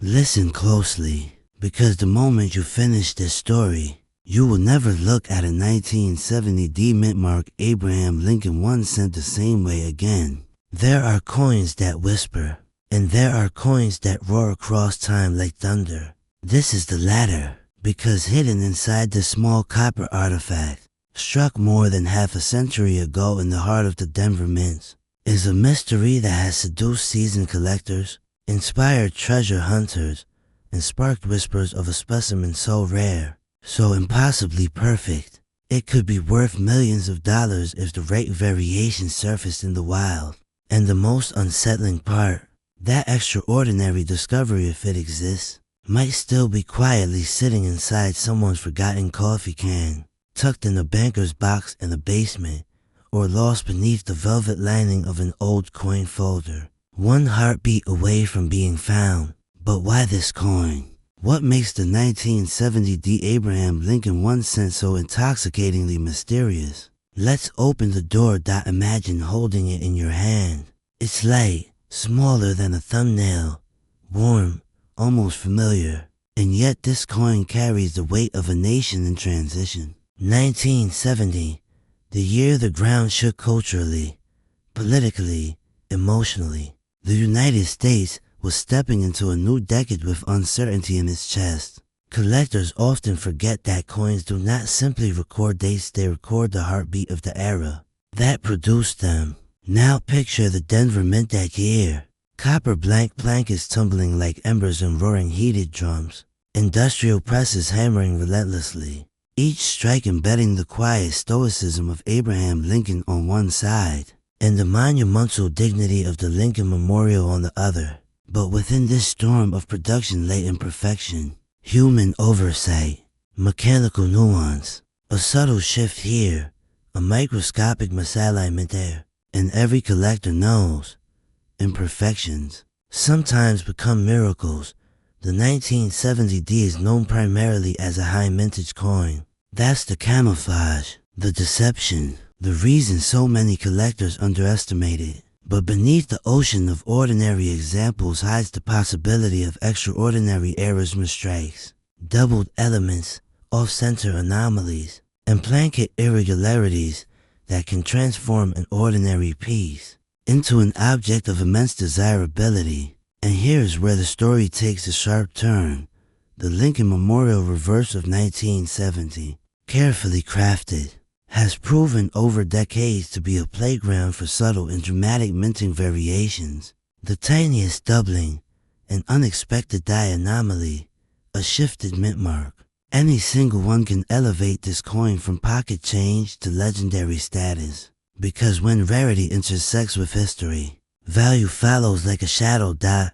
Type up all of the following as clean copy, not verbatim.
Listen closely, because the moment you finish this story, you will never look at a 1970 D mint mark Abraham Lincoln 1 cent the same way again. There are coins that whisper, and there are coins that roar across time like thunder. This is the latter, because hidden inside this small copper artifact, struck more than half a century ago in the heart of the Denver Mint, is a mystery that has seduced seasoned collectors, inspired treasure hunters, and sparked whispers of a specimen so rare, so impossibly perfect, it could be worth millions of dollars if the right variation surfaced in the wild. And the most unsettling part, that extraordinary discovery, if it exists, might still be quietly sitting inside someone's forgotten coffee can, tucked in a banker's box in the basement, or lost beneath the velvet lining of an old coin folder. One heartbeat away from being found. But why this coin? What makes the 1970 D Abraham Lincoln 1 cent so intoxicatingly mysterious? Let's open the door. Imagine holding it in your hand. It's light, smaller than a thumbnail, warm, almost familiar, and yet this coin carries the weight of a nation in transition. 1970, the year the ground shook culturally, politically, emotionally. The United States was stepping into a new decade with uncertainty in its chest. Collectors often forget that coins do not simply record dates, they record the heartbeat of the era that produced them. Now picture the Denver Mint that year. Copper blank blankets tumbling like embers and roaring heated drums. Industrial presses hammering relentlessly. Each strike embedding the quiet stoicism of Abraham Lincoln on one side, and the monumental dignity of the Lincoln Memorial on the other. But within this storm of production lay imperfection, human oversight, mechanical nuance, a subtle shift here, a microscopic misalignment there. And every collector knows imperfections sometimes become miracles. The 1970 D is known primarily as a high mintage coin. That's the camouflage, the deception, the reason so many collectors underestimate it. But beneath the ocean of ordinary examples hides the possibility of extraordinary errors, misstrikes, doubled elements, off-center anomalies, and blanket irregularities that can transform an ordinary piece into an object of immense desirability. And here's where the story takes a sharp turn. The Lincoln Memorial reverse of 1970, carefully crafted, has proven over decades to be a playground for subtle and dramatic minting variations. The tiniest doubling, an unexpected die anomaly, a shifted mint mark. Any single one can elevate this coin from pocket change to legendary status. Because when rarity intersects with history, value follows like a shadow dot.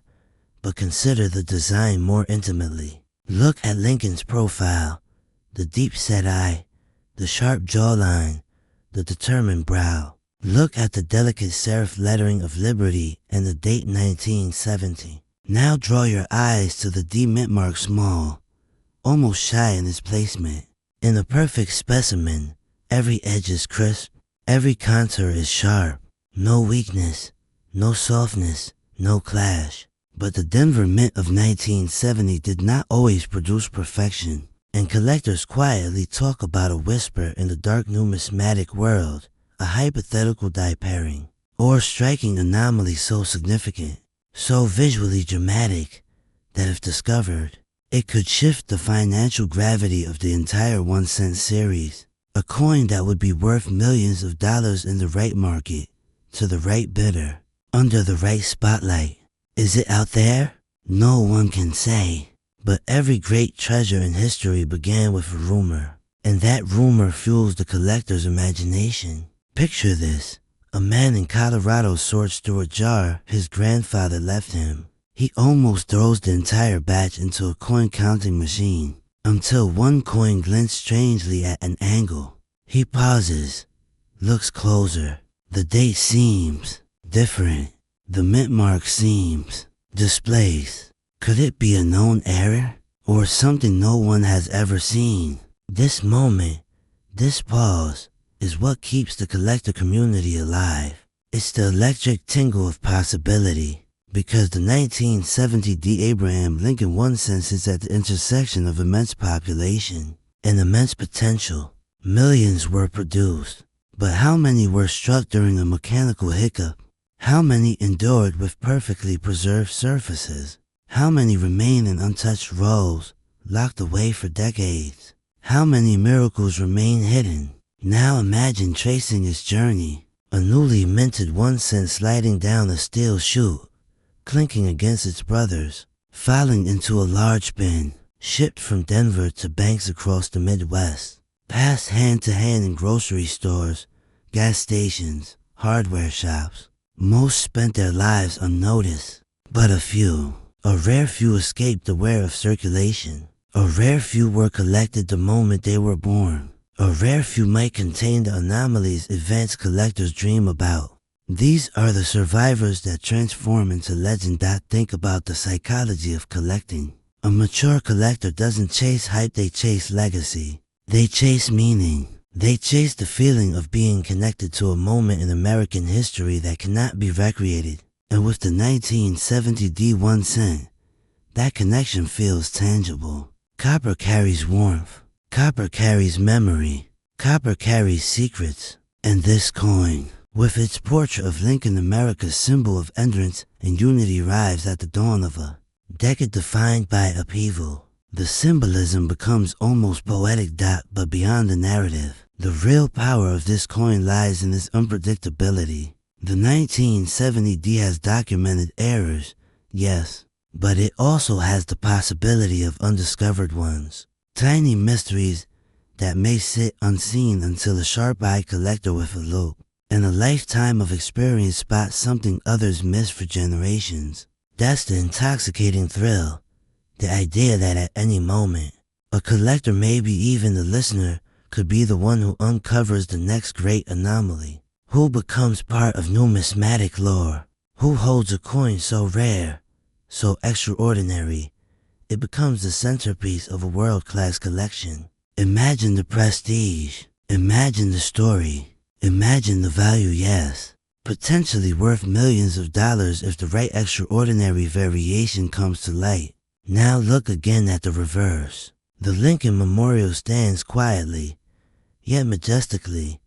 But consider the design more intimately. Look at Lincoln's profile, the deep-set eye, the sharp jawline, the determined brow. Look at the delicate serif lettering of Liberty and the date 1970. Now draw your eyes to the D mint mark, small, almost shy in its placement. In a perfect specimen, every edge is crisp, every contour is sharp. No weakness, no softness, no clash. But the Denver Mint of 1970 did not always produce perfection. And collectors quietly talk about a whisper in the dark numismatic world, a hypothetical die pairing, or striking anomaly so significant, so visually dramatic, that if discovered, it could shift the financial gravity of the entire 1 cent series. A coin that would be worth millions of dollars in the right market, to the right bidder, under the right spotlight. Is it out there? No one can say. But every great treasure in history began with a rumor, and that rumor fuels the collector's imagination. Picture this. A man in Colorado sorts through a jar his grandfather left him. He almost throws the entire batch into a coin counting machine, until one coin glints strangely at an angle. He pauses, looks closer. The date seems different. The mint mark seems displaced. Could it be a known error, or something no one has ever seen? This moment, this pause, is what keeps the collector community alive. It's the electric tingle of possibility. Because the 1970 Abraham Lincoln 1 cent sits at the intersection of immense population and immense potential. Millions were produced, but how many were struck during a mechanical hiccup? How many endured with perfectly preserved surfaces? How many remain in untouched rolls, locked away for decades? How many miracles remain hidden? Now imagine tracing its journey, a newly minted 1 cent sliding down a steel chute, clinking against its brothers, falling into a large bin, shipped from Denver to banks across the Midwest, passed hand to hand in grocery stores, gas stations, hardware shops. Most spent their lives unnoticed, but a rare few escaped the wear of circulation. A rare few were collected the moment they were born. A rare few might contain the anomalies advanced collectors dream about. These are the survivors that transform into legend. Think about the psychology of collecting. A mature collector doesn't chase hype, they chase legacy. They chase meaning. They chase the feeling of being connected to a moment in American history that cannot be recreated. And with the 1970 1 cent, that connection feels tangible. Copper carries warmth. Copper carries memory. Copper carries secrets. And this coin, with its portrait of Lincoln, America's symbol of endurance and unity, arrives at the dawn of a decade defined by upheaval. The symbolism becomes almost poetic. But beyond the narrative, the real power of this coin lies in its unpredictability. The 1970 has documented errors, yes, but it also has the possibility of undiscovered ones. Tiny mysteries that may sit unseen until a sharp-eyed collector with a loupe and a lifetime of experience spots something others missed for generations. That's the intoxicating thrill. The idea that at any moment, a collector, maybe even the listener, could be the one who uncovers the next great anomaly, who becomes part of numismatic lore, who holds a coin so rare, so extraordinary, it becomes the centerpiece of a world-class collection. Imagine the prestige, imagine the story, imagine the value, yes, potentially worth millions of dollars if the right extraordinary variation comes to light. Now look again at the reverse. The Lincoln Memorial stands quietly, yet majestically,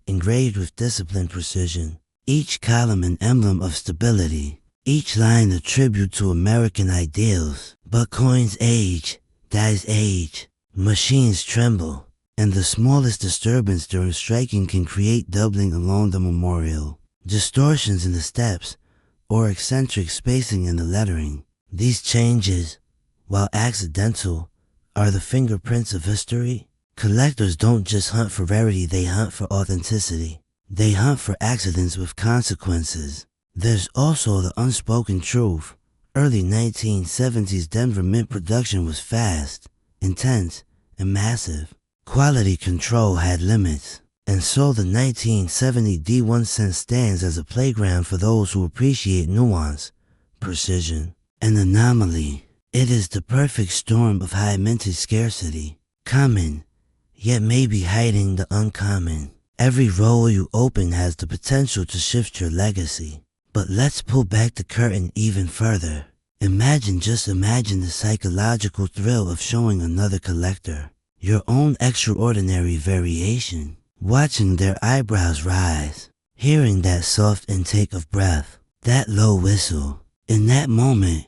engraved with disciplined precision. Each column an emblem of stability, each line a tribute to American ideals. But coins age, dies age, machines tremble, and the smallest disturbance during striking can create doubling along the memorial, distortions in the steps, or eccentric spacing in the lettering. These changes, while accidental, are the fingerprints of history. Collectors don't just hunt for rarity, they hunt for authenticity. They hunt for accidents with consequences. There's also the unspoken truth. Early 1970s Denver mint production was fast, intense, and massive. Quality control had limits, and so the 1970 1 cent stands as a playground for those who appreciate nuance, precision, and anomaly. It is the perfect storm of high mintage scarcity, common, yet maybe hiding the uncommon. Every roll you open has the potential to shift your legacy. But let's pull back the curtain even further. Just imagine the psychological thrill of showing another collector your own extraordinary variation, watching their eyebrows rise, hearing that soft intake of breath, that low whistle. In that moment,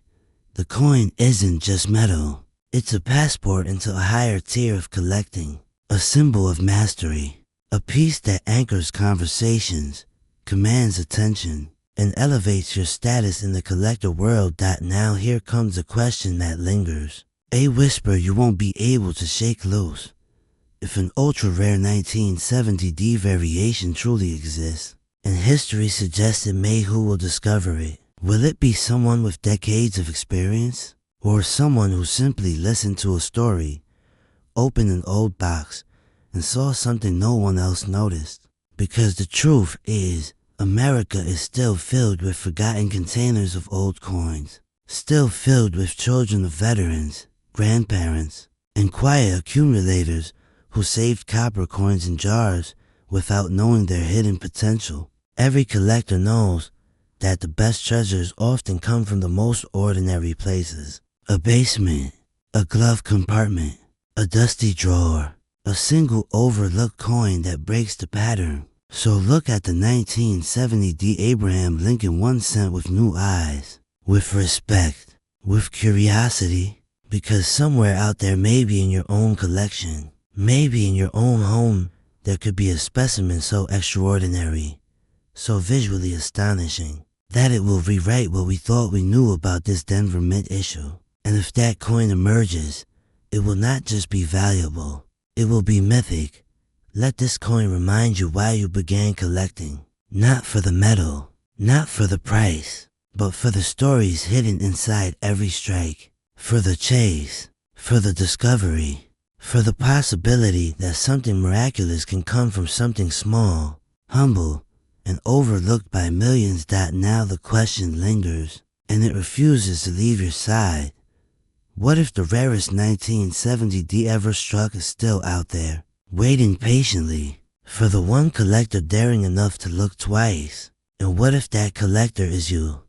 the coin isn't just metal. It's a passport into a higher tier of collecting, a symbol of mastery, a piece that anchors conversations, commands attention, and elevates your status in the collector world. Now here comes a question that lingers, a whisper you won't be able to shake loose. If an ultra-rare 1970 variation truly exists, and history suggests it may, who will discover it? Will it be someone with decades of experience? Or someone who simply listened to a story, opened an old box, and saw something no one else noticed? Because the truth is, America is still filled with forgotten containers of old coins, still filled with children of veterans, grandparents, and quiet accumulators who saved copper coins in jars without knowing their hidden potential. Every collector knows that the best treasures often come from the most ordinary places. A basement, a glove compartment, a dusty drawer, a single overlooked coin that breaks the pattern. So look at the 1970 Abraham Lincoln 1 cent with new eyes, with respect, with curiosity, because somewhere out there, maybe in your own collection, maybe in your own home, there could be a specimen so extraordinary, so visually astonishing, that it will rewrite what we thought we knew about this Denver Mint issue. And if that coin emerges, it will not just be valuable, it will be mythic. Let this coin remind you why you began collecting. Not for the metal, not for the price, but for the stories hidden inside every strike. For the chase, for the discovery, for the possibility that something miraculous can come from something small, humble, and overlooked by millions. Now the question lingers, and it refuses to leave your side. What if the rarest 1970 ever struck is still out there, waiting patiently for the one collector daring enough to look twice? And what if that collector is you?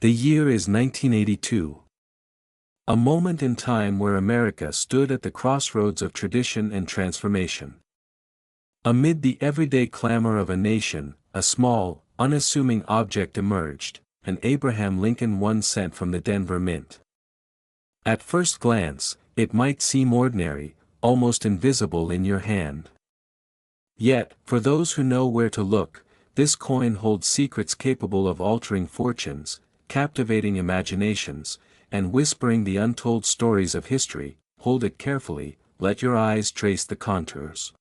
The year is 1982. A moment in time where America stood at the crossroads of tradition and transformation. Amid the everyday clamor of a nation, a small, unassuming object emerged, an Abraham Lincoln 1 cent from the Denver Mint. At first glance, it might seem ordinary, almost invisible in your hand. Yet, for those who know where to look, this coin holds secrets capable of altering fortunes, captivating imaginations, and whispering the untold stories of history. Hold it carefully, let your eyes trace the contours.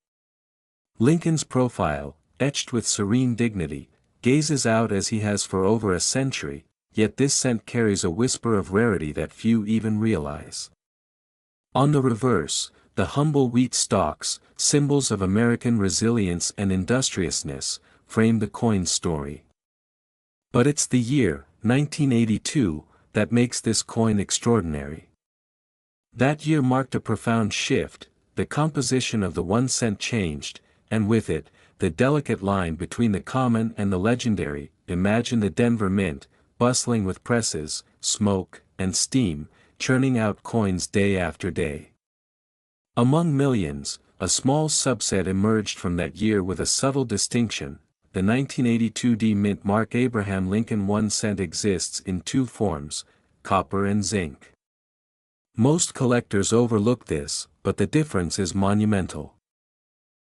Lincoln's profile, etched with serene dignity, gazes out as he has for over a century, yet this cent carries a whisper of rarity that few even realize. On the reverse, the humble wheat stalks, symbols of American resilience and industriousness, frame the coin's story. But it's the year, 1982, that makes this coin extraordinary. That year marked a profound shift. The composition of the 1 cent changed, and with it, the delicate line between the common and the legendary. Imagine the Denver Mint, bustling with presses, smoke, and steam, churning out coins day after day. Among millions, a small subset emerged from that year with a subtle distinction. The 1982 Mint mark Abraham Lincoln 1 cent exists in two forms, copper and zinc. Most collectors overlook this, but the difference is monumental.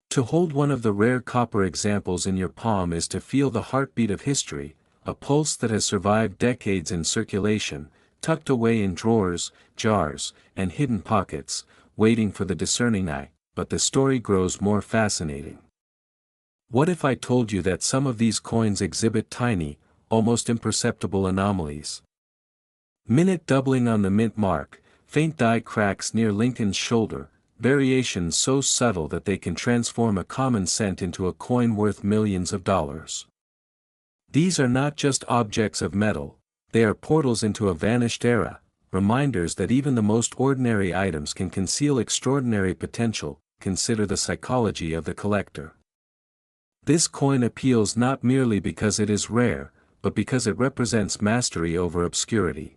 To hold one of the rare copper examples in your palm is to feel the heartbeat of history, a pulse that has survived decades in circulation, tucked away in drawers, jars, and hidden pockets, waiting for the discerning eye. But the story grows more fascinating. What if I told you that some of these coins exhibit tiny, almost imperceptible anomalies? Minute doubling on the mint mark, faint die cracks near Lincoln's shoulder, variations so subtle that they can transform a common cent into a coin worth millions of dollars. These are not just objects of metal, they are portals into a vanished era, reminders that even the most ordinary items can conceal extraordinary potential. Consider the psychology of the collector. This coin appeals not merely because it is rare, but because it represents mastery over obscurity.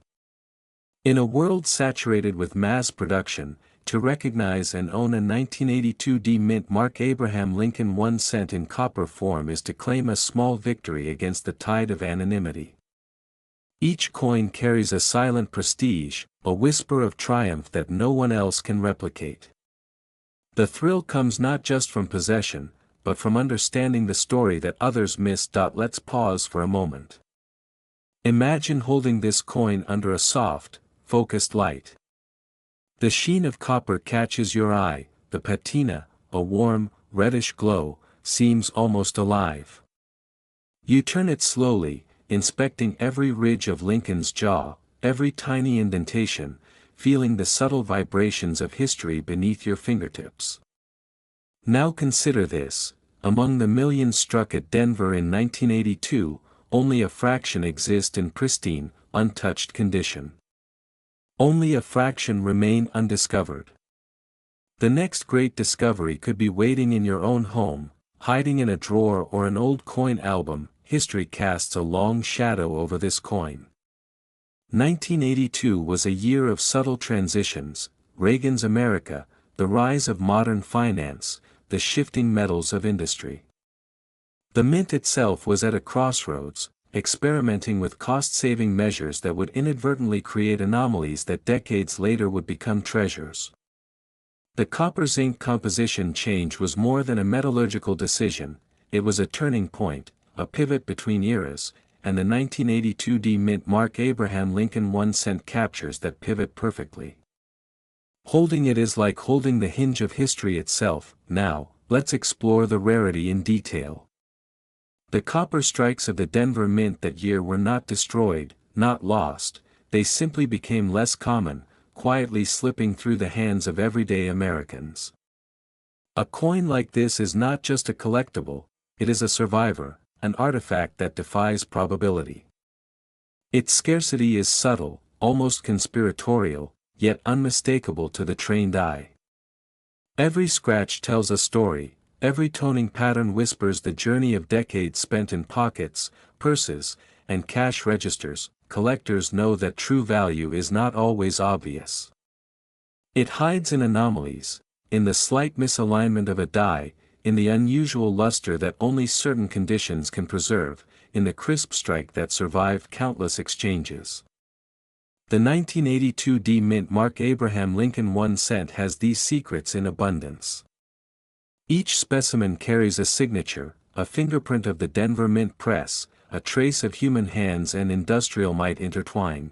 In a world saturated with mass production, to recognize and own a 1982 Mint mark Abraham Lincoln 1 cent in copper form is to claim a small victory against the tide of anonymity. Each coin carries a silent prestige, a whisper of triumph that no one else can replicate. The thrill comes not just from possession, but from understanding the story that others miss. Let's pause for a moment. Imagine holding this coin under a soft, focused light. The sheen of copper catches your eye, the patina, a warm, reddish glow, seems almost alive. You turn it slowly, inspecting every ridge of Lincoln's jaw, every tiny indentation, feeling the subtle vibrations of history beneath your fingertips. Now consider this, among the millions struck at Denver in 1982, only a fraction exist in pristine, untouched condition. Only a fraction remain undiscovered. The next great discovery could be waiting in your own home, hiding in a drawer or an old coin album, history casts a long shadow over this coin. 1982 was a year of subtle transitions: Reagan's America, the rise of modern finance, the shifting metals of industry. The mint itself was at a crossroads, experimenting with cost-saving measures that would inadvertently create anomalies that decades later would become treasures. The copper-zinc composition change was more than a metallurgical decision, it was a turning point, a pivot between eras, and the 1982 D Mint Mark Abraham Lincoln 1-cent captures that pivot perfectly. Holding it is like holding the hinge of history itself. Now, let's explore the rarity in detail. The copper strikes of the Denver Mint that year were not destroyed, not lost, they simply became less common, quietly slipping through the hands of everyday Americans. A coin like this is not just a collectible, it is a survivor, an artifact that defies probability. Its scarcity is subtle, almost conspiratorial, yet unmistakable to the trained eye. Every scratch tells a story, every toning pattern whispers the journey of decades spent in pockets, purses, and cash registers. Collectors know that true value is not always obvious. It hides in anomalies, in the slight misalignment of a die, in the unusual luster that only certain conditions can preserve, in the crisp strike that survived countless exchanges. The 1982 D Mint Mark Abraham Lincoln 1-cent has these secrets in abundance. Each specimen carries a signature, a fingerprint of the Denver Mint Press, a trace of human hands and industrial might intertwined.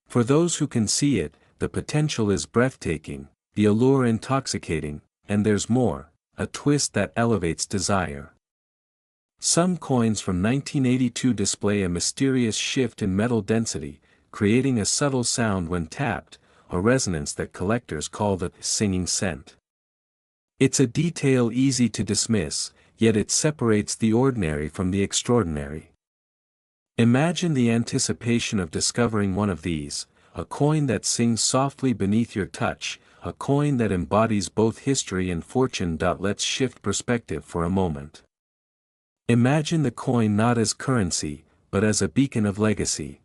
For those who can see it, the potential is breathtaking, the allure intoxicating, and there's more, a twist that elevates desire. Some coins from 1982 display a mysterious shift in metal density, creating a subtle sound when tapped, a resonance that collectors call the singing cent. It's a detail easy to dismiss, yet it separates the ordinary from the extraordinary. Imagine the anticipation of discovering one of these, a coin that sings softly beneath your touch, a coin that embodies both history and fortune. Let's shift perspective for a moment. Imagine the coin not as currency, but as a beacon of legacy.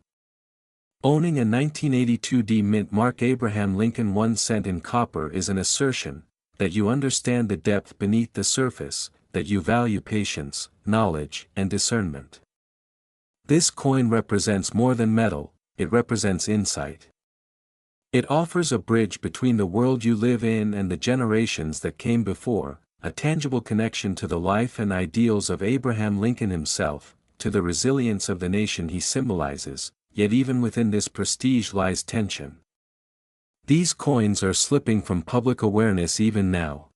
Owning a 1982 D Mint Mark Abraham Lincoln 1-cent in copper is an assertion that you understand the depth beneath the surface, that you value patience, knowledge, and discernment. This coin represents more than metal, it represents insight. It offers a bridge between the world you live in and the generations that came before, a tangible connection to the life and ideals of Abraham Lincoln himself, to the resilience of the nation he symbolizes, yet even within this prestige lies tension. These coins are slipping from public awareness even now.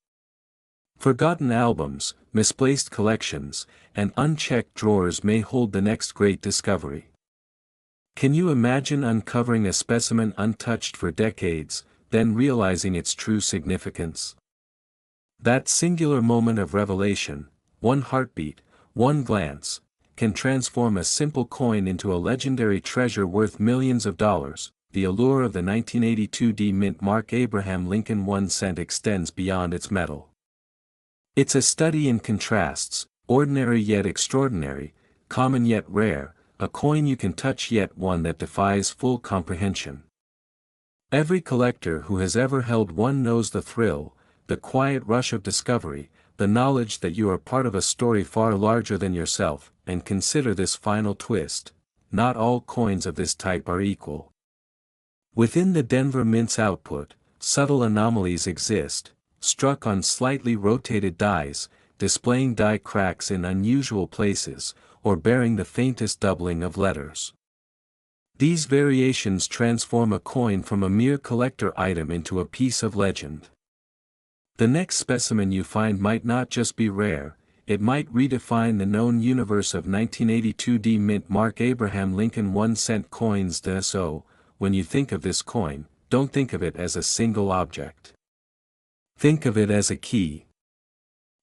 Forgotten albums, misplaced collections, and unchecked drawers may hold the next great discovery. Can you imagine uncovering a specimen untouched for decades, then realizing its true significance? That singular moment of revelation, one heartbeat, one glance, can transform a simple coin into a legendary treasure worth millions of dollars. The allure of the 1982 D Mint Mark Abraham Lincoln 1-cent extends beyond its metal. It's a study in contrasts, ordinary yet extraordinary, common yet rare, a coin you can touch yet one that defies full comprehension. Every collector who has ever held one knows the thrill, the quiet rush of discovery, the knowledge that you are part of a story far larger than yourself. And consider this final twist: not all coins of this type are equal. Within the Denver Mint's output, subtle anomalies exist, struck on slightly rotated dies, displaying die cracks in unusual places, or bearing the faintest doubling of letters. These variations transform a coin from a mere collector item into a piece of legend. The next specimen you find might not just be rare, it might redefine the known universe of 1982 D Mint Mark Abraham Lincoln 1-cent coins. So, when you think of this coin, don't think of it as a single object. Think of it as a key.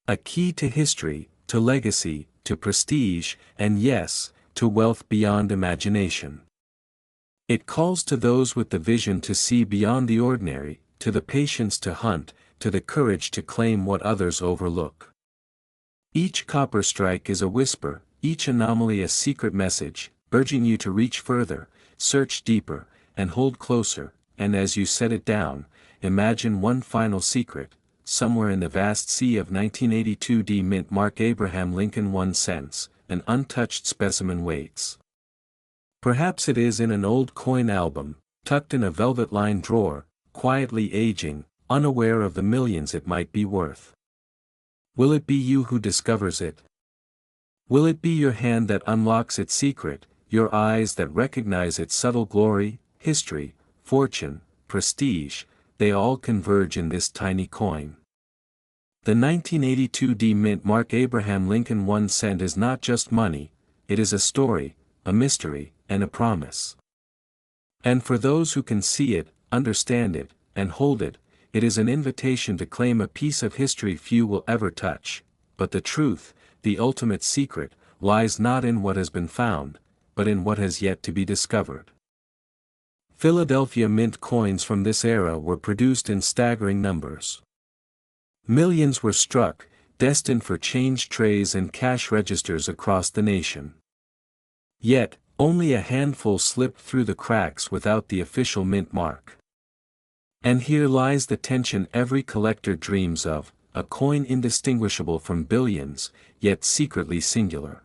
A key to history, to legacy, to prestige, and yes, to wealth beyond imagination. It calls to those with the vision to see beyond the ordinary, to the patience to hunt, to the courage to claim what others overlook. Each copper strike is a whisper, each anomaly a secret message, urging you to reach further, search deeper, and hold closer, and as you set it down, imagine one final secret, somewhere in the vast sea of 1982 D Mint Mark Abraham Lincoln 1 cents, an untouched specimen waits. Perhaps it is in an old coin album, tucked in a velvet-lined drawer, quietly aging, unaware of the millions it might be worth. Will it be you who discovers it? Will it be your hand that unlocks its secret, your eyes that recognize its subtle glory? History, fortune, prestige, they all converge in this tiny coin. The 1982 D Mint Mark Abraham Lincoln 1 cent is not just money, it is a story, a mystery, and a promise. And for those who can see it, understand it, and hold it, it is an invitation to claim a piece of history few will ever touch. But the truth, the ultimate secret, lies not in what has been found, but in what has yet to be discovered. Philadelphia Mint coins from this era were produced in staggering numbers. Millions were struck, destined for change trays and cash registers across the nation. Yet, only a handful slipped through the cracks without the official mint mark. And here lies the tension every collector dreams of, a coin indistinguishable from billions, yet secretly singular.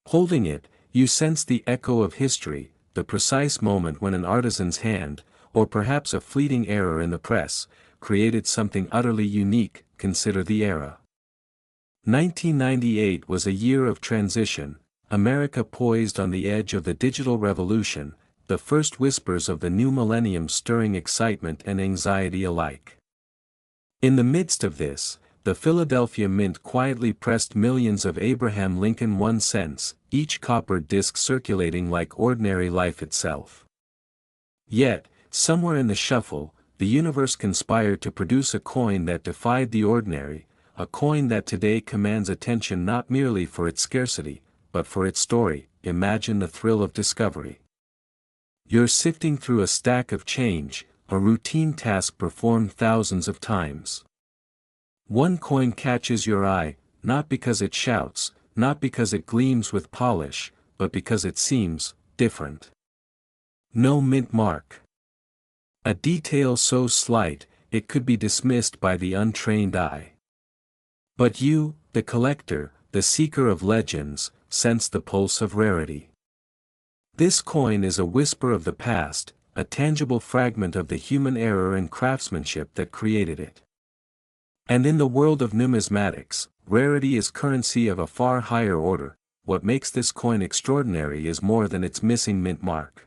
Holding it, you sense the echo of history, the precise moment when an artisan's hand, or perhaps a fleeting error in the press, created something utterly unique. Consider the era. 1998 was a year of transition, America poised on the edge of the digital revolution, the first whispers of the new millennium stirring excitement and anxiety alike. In the midst of this, the Philadelphia Mint quietly pressed millions of Abraham Lincoln 1 cents, each copper disc circulating like ordinary life itself. Yet, somewhere in the shuffle, the universe conspired to produce a coin that defied the ordinary, a coin that today commands attention not merely for its scarcity, but for its story. Imagine the thrill of discovery. You're sifting through a stack of change, a routine task performed thousands of times. One coin catches your eye, not because it shouts, not because it gleams with polish, but because it seems different. No mint mark. A detail so slight, it could be dismissed by the untrained eye. But you, the collector, the seeker of legends, sense the pulse of rarity. This coin is a whisper of the past, a tangible fragment of the human error and craftsmanship that created it. And in the world of numismatics, rarity is currency of a far higher order. What makes this coin extraordinary is more than its missing mint mark.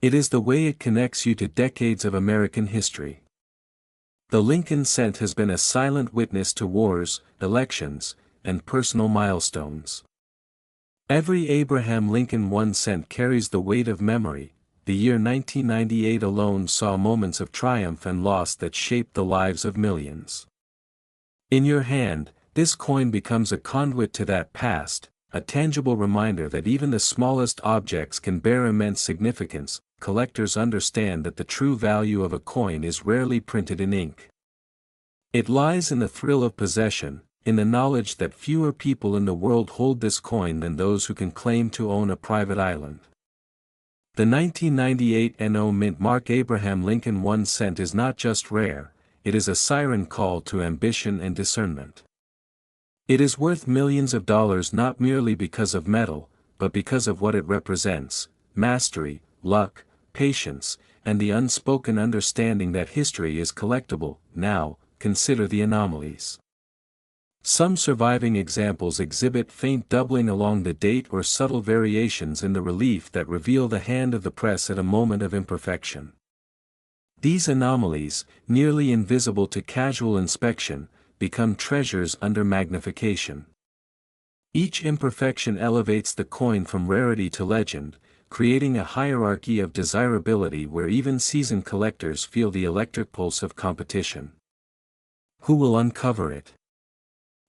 It is the way it connects you to decades of American history. The Lincoln cent has been a silent witness to wars, elections, and personal milestones. Every Abraham Lincoln 1 cent carries the weight of memory. The year 1998 alone saw moments of triumph and loss that shaped the lives of millions. In your hand, this coin becomes a conduit to that past, a tangible reminder that even the smallest objects can bear immense significance. Collectors understand that the true value of a coin is rarely printed in ink. It lies in the thrill of possession, in the knowledge that fewer people in the world hold this coin than those who can claim to own a private island. The 1998 NO Mint Mark Abraham Lincoln 1 cent is not just rare, it is a siren call to ambition and discernment. It is worth millions of dollars not merely because of metal, but because of what it represents: mastery, luck, patience, and the unspoken understanding that history is collectible. Now, consider the anomalies. Some surviving examples exhibit faint doubling along the date or subtle variations in the relief that reveal the hand of the press at a moment of imperfection. These anomalies, nearly invisible to casual inspection, become treasures under magnification. Each imperfection elevates the coin from rarity to legend, creating a hierarchy of desirability where even seasoned collectors feel the electric pulse of competition. Who will uncover it?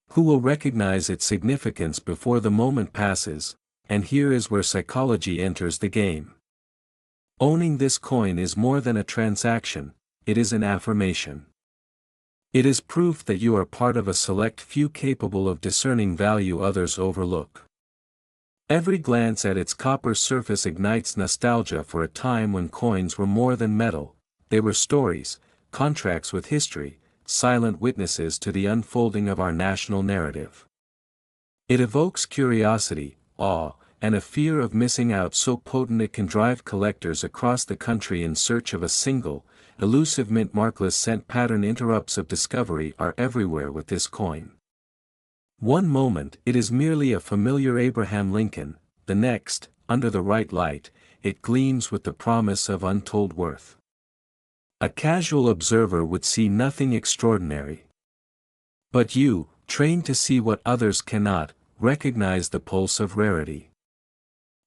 Who will recognize its significance before the moment passes? And here is where psychology enters the game. Owning this coin is more than a transaction, it is an affirmation. It is proof that you are part of a select few capable of discerning value others overlook. Every glance at its copper surface ignites nostalgia for a time when coins were more than metal, they were stories, contracts with history, silent witnesses to the unfolding of our national narrative. It evokes curiosity, awe, and a fear of missing out so potent it can drive collectors across the country in search of a single, elusive mint. Markless scent pattern interrupts of discovery are everywhere with this coin. One moment it is merely a familiar Abraham Lincoln, the next, under the right light, it gleams with the promise of untold worth. A casual observer would see nothing extraordinary. But you, trained to see what others cannot, recognize the pulse of rarity.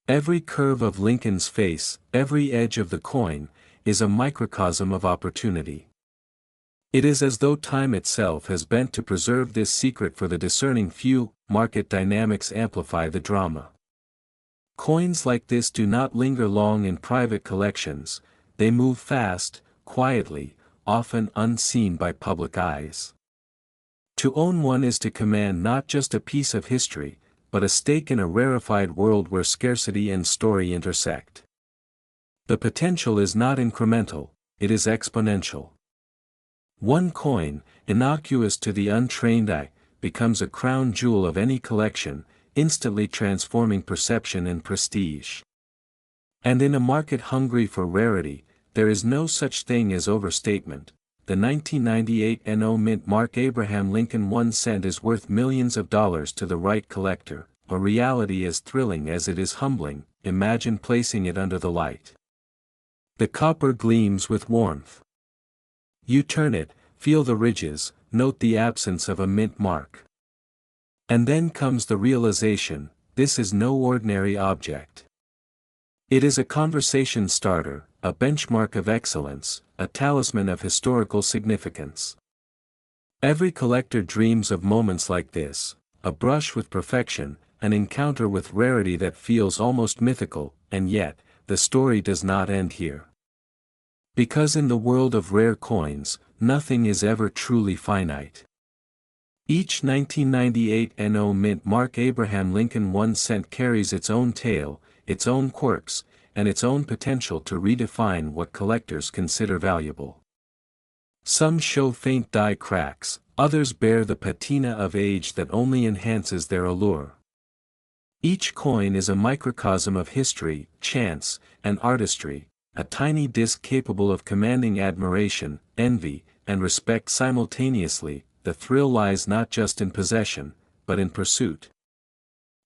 Every curve of Lincoln's face, every edge of the coin, is a microcosm of opportunity. It is as though time itself has bent to preserve this secret for the discerning few. Market dynamics amplify the drama. Coins like this do not linger long in private collections, they move fast, quietly, often unseen by public eyes. To own one is to command not just a piece of history, but a stake in a rarefied world where scarcity and story intersect. The potential is not incremental, it is exponential. One coin, innocuous to the untrained eye, becomes a crown jewel of any collection, instantly transforming perception and prestige. And in a market hungry for rarity, there is no such thing as overstatement. The 1998 NO Mint Mark Abraham Lincoln 1 cent is worth millions of dollars to the right collector, a reality as thrilling as it is humbling. Imagine placing it under the light. The copper gleams with warmth. You turn it, feel the ridges, note the absence of a mint mark. And then comes the realization, this is no ordinary object. It is a conversation starter, a benchmark of excellence, a talisman of historical significance. Every collector dreams of moments like this, a brush with perfection, an encounter with rarity that feels almost mythical, and yet, the story does not end here. Because in the world of rare coins, nothing is ever truly finite. Each 1998 NO Mint Mark Abraham Lincoln 1 cent carries its own tale, its own quirks, and its own potential to redefine what collectors consider valuable. Some show faint die cracks, others bear the patina of age that only enhances their allure. Each coin is a microcosm of history, chance, and artistry, a tiny disc capable of commanding admiration, envy, and respect simultaneously. The thrill lies not just in possession, but in pursuit.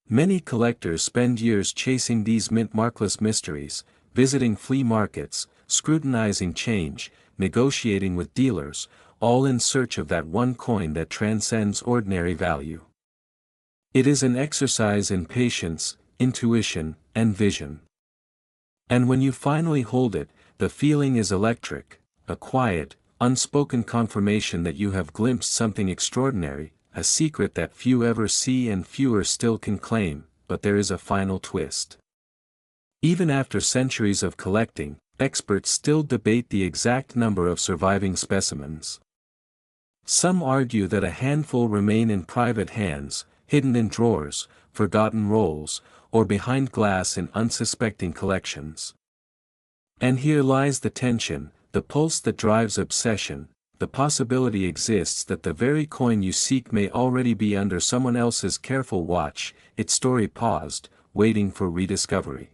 Many collectors spend years chasing these mint-markless mysteries, visiting flea markets, scrutinizing change, negotiating with dealers, all in search of that one coin that transcends ordinary value. It is an exercise in patience, intuition, and vision. And when you finally hold it, the feeling is electric, a quiet, unspoken confirmation that you have glimpsed something extraordinary, a secret that few ever see and fewer still can claim. But there is a final twist. Even after centuries of collecting, experts still debate the exact number of surviving specimens. Some argue that a handful remain in private hands, hidden in drawers, forgotten rolls, or behind glass in unsuspecting collections. And here lies the tension, the pulse that drives obsession. The possibility exists that the very coin you seek may already be under someone else's careful watch, its story paused, waiting for rediscovery.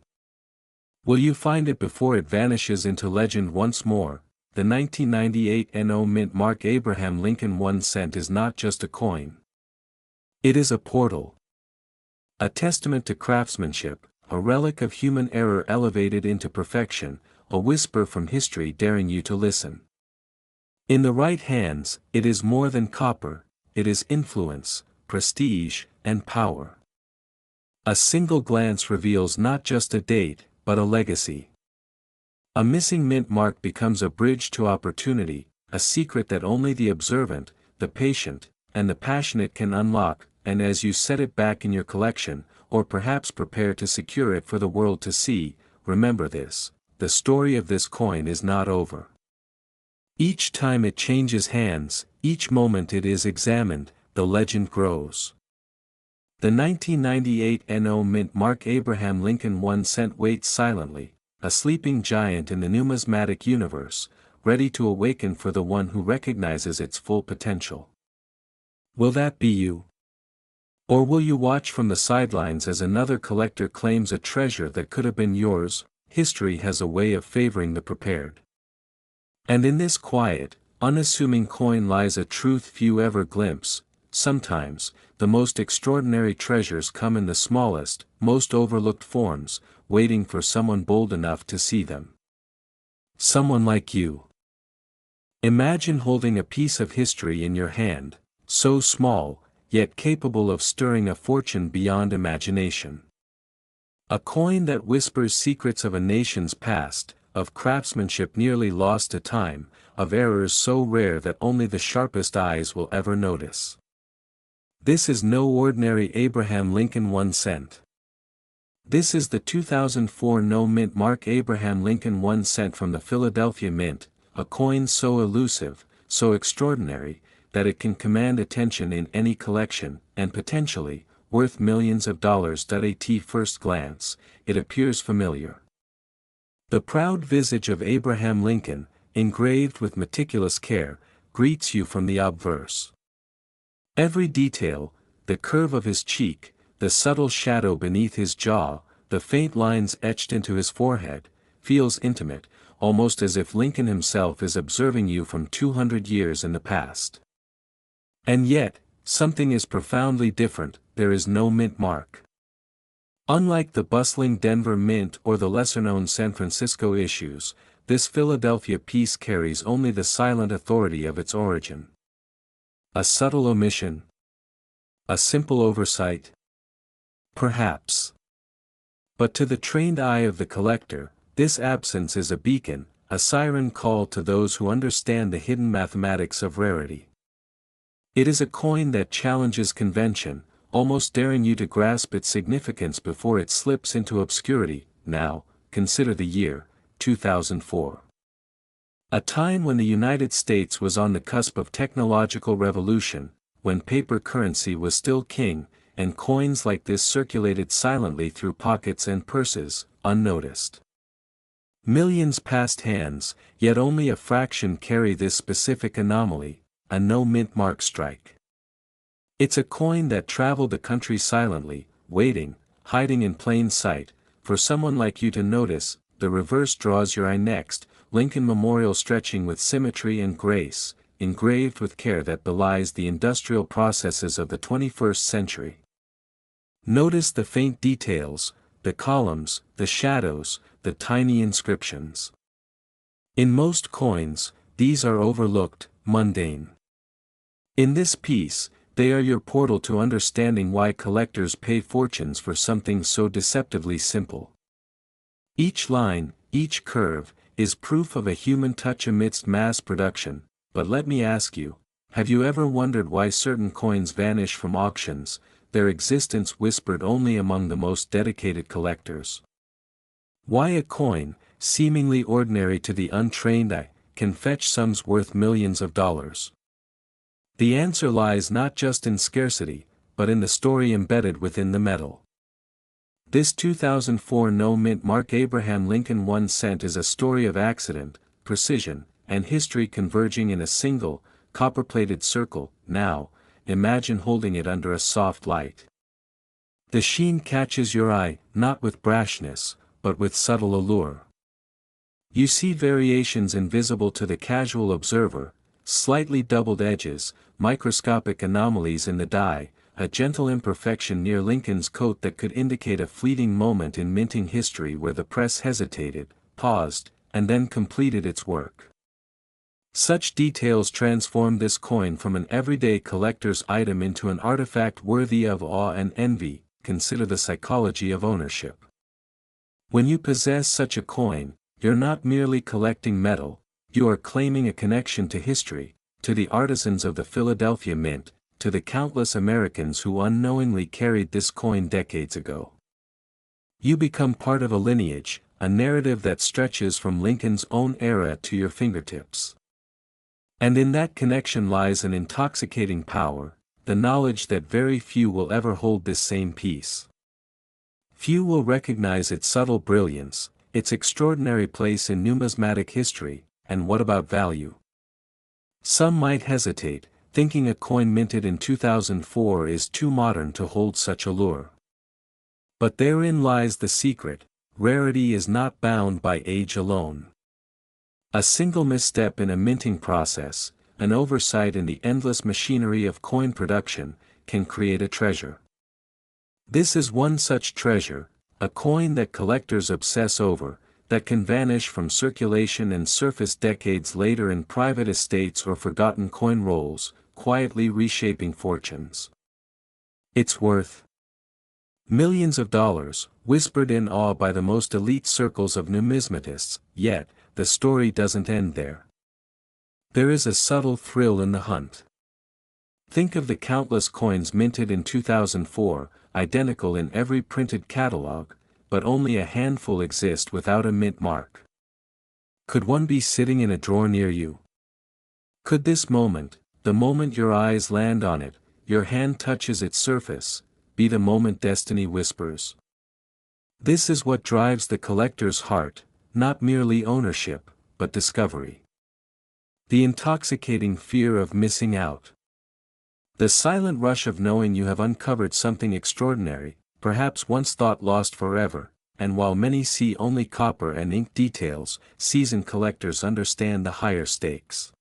Will you find it before it vanishes into legend once more? The 1998 NO Mint Mark Abraham Lincoln 1 cent is not just a coin. It is a portal. A testament to craftsmanship, a relic of human error elevated into perfection, a whisper from history daring you to listen. In the right hands, it is more than copper, it is influence, prestige, and power. A single glance reveals not just a date, but a legacy. A missing mint mark becomes a bridge to opportunity, a secret that only the observant, the patient, and the passionate can unlock. And as you set it back in your collection, or perhaps prepare to secure it for the world to see, remember this: the story of this coin is not over. Each time it changes hands, each moment it is examined, the legend grows. The 1998 NO Mint mark Abraham Lincoln 1 cent waits silently, a sleeping giant in the numismatic universe, ready to awaken for the one who recognizes its full potential. Will that be you? Or will you watch from the sidelines as another collector claims a treasure that could have been yours? History has a way of favoring the prepared. And in this quiet, unassuming coin lies a truth few ever glimpse. Sometimes, the most extraordinary treasures come in the smallest, most overlooked forms, waiting for someone bold enough to see them. Someone like you. Imagine holding a piece of history in your hand, so small, yet capable of stirring a fortune beyond imagination. A coin that whispers secrets of a nation's past, of craftsmanship nearly lost to time, of errors so rare that only the sharpest eyes will ever notice. This is no ordinary Abraham Lincoln 1 cent. This is the 2004 No Mint mark Abraham Lincoln 1 cent from the Philadelphia Mint, a coin so elusive, so extraordinary, that it can command attention in any collection, and potentially, worth millions of dollars. At first glance, it appears familiar. The proud visage of Abraham Lincoln, engraved with meticulous care, greets you from the obverse. Every detail, the curve of his cheek, the subtle shadow beneath his jaw, the faint lines etched into his forehead, feels intimate, almost as if Lincoln himself is observing you from 200 years in the past. And yet, something is profoundly different. There is no mint mark. Unlike the bustling Denver Mint or the lesser-known San Francisco issues, this Philadelphia piece carries only the silent authority of its origin. A subtle omission? A simple oversight? Perhaps. But to the trained eye of the collector, this absence is a beacon, a siren call to those who understand the hidden mathematics of rarity. It is a coin that challenges convention, almost daring you to grasp its significance before it slips into obscurity. Now, consider the year, 2004. A time when the United States was on the cusp of technological revolution, when paper currency was still king, and coins like this circulated silently through pockets and purses, unnoticed. Millions passed hands, yet only a fraction carry this specific anomaly, a no mint mark strike. It's a coin that traveled the country silently, waiting, hiding in plain sight, for someone like you to notice. The reverse draws your eye next, Lincoln Memorial stretching with symmetry and grace, engraved with care that belies the industrial processes of the 21st century. Notice the faint details, the columns, the shadows, the tiny inscriptions. In most coins, these are overlooked, mundane. In this piece, they are your portal to understanding why collectors pay fortunes for something so deceptively simple. Each line, each curve, is proof of a human touch amidst mass production. But let me ask you, have you ever wondered why certain coins vanish from auctions, their existence whispered only among the most dedicated collectors? Why a coin, seemingly ordinary to the untrained eye, can fetch sums worth millions of dollars? The answer lies not just in scarcity, but in the story embedded within the metal. This 2004 No Mint mark Abraham Lincoln 1 cent is a story of accident, precision, and history converging in a single, copper-plated circle. Now, imagine holding it under a soft light. The sheen catches your eye, not with brashness, but with subtle allure. You see variations invisible to the casual observer, slightly doubled edges, microscopic anomalies in the die, a gentle imperfection near Lincoln's coat that could indicate a fleeting moment in minting history where the press hesitated, paused, and then completed its work. Such details transform this coin from an everyday collector's item into an artifact worthy of awe and envy. Consider the psychology of ownership. When you possess such a coin, you're not merely collecting metal, you are claiming a connection to history, to the artisans of the Philadelphia Mint, to the countless Americans who unknowingly carried this coin decades ago. You become part of a lineage, a narrative that stretches from Lincoln's own era to your fingertips. And in that connection lies an intoxicating power, the knowledge that very few will ever hold this same piece. Few will recognize its subtle brilliance, its extraordinary place in numismatic history, and what about value? Some might hesitate, thinking a coin minted in 2004 is too modern to hold such allure. But therein lies the secret: rarity is not bound by age alone. A single misstep in a minting process, an oversight in the endless machinery of coin production, can create a treasure. This is one such treasure, a coin that collectors obsess over, that can vanish from circulation and surface decades later in private estates or forgotten coin rolls, quietly reshaping fortunes. It's worth millions of dollars, whispered in awe by the most elite circles of numismatists, yet, the story doesn't end there. There is a subtle thrill in the hunt. Think of the countless coins minted in 2004, identical in every printed catalog, but only a handful exist without a mint mark. Could one be sitting in a drawer near you? Could this moment, the moment your eyes land on it, your hand touches its surface, be the moment destiny whispers? This is what drives the collector's heart, not merely ownership, but discovery. The intoxicating fear of missing out. The silent rush of knowing you have uncovered something extraordinary, perhaps once thought lost forever, and while many see only copper and ink details, seasoned collectors understand the higher stakes.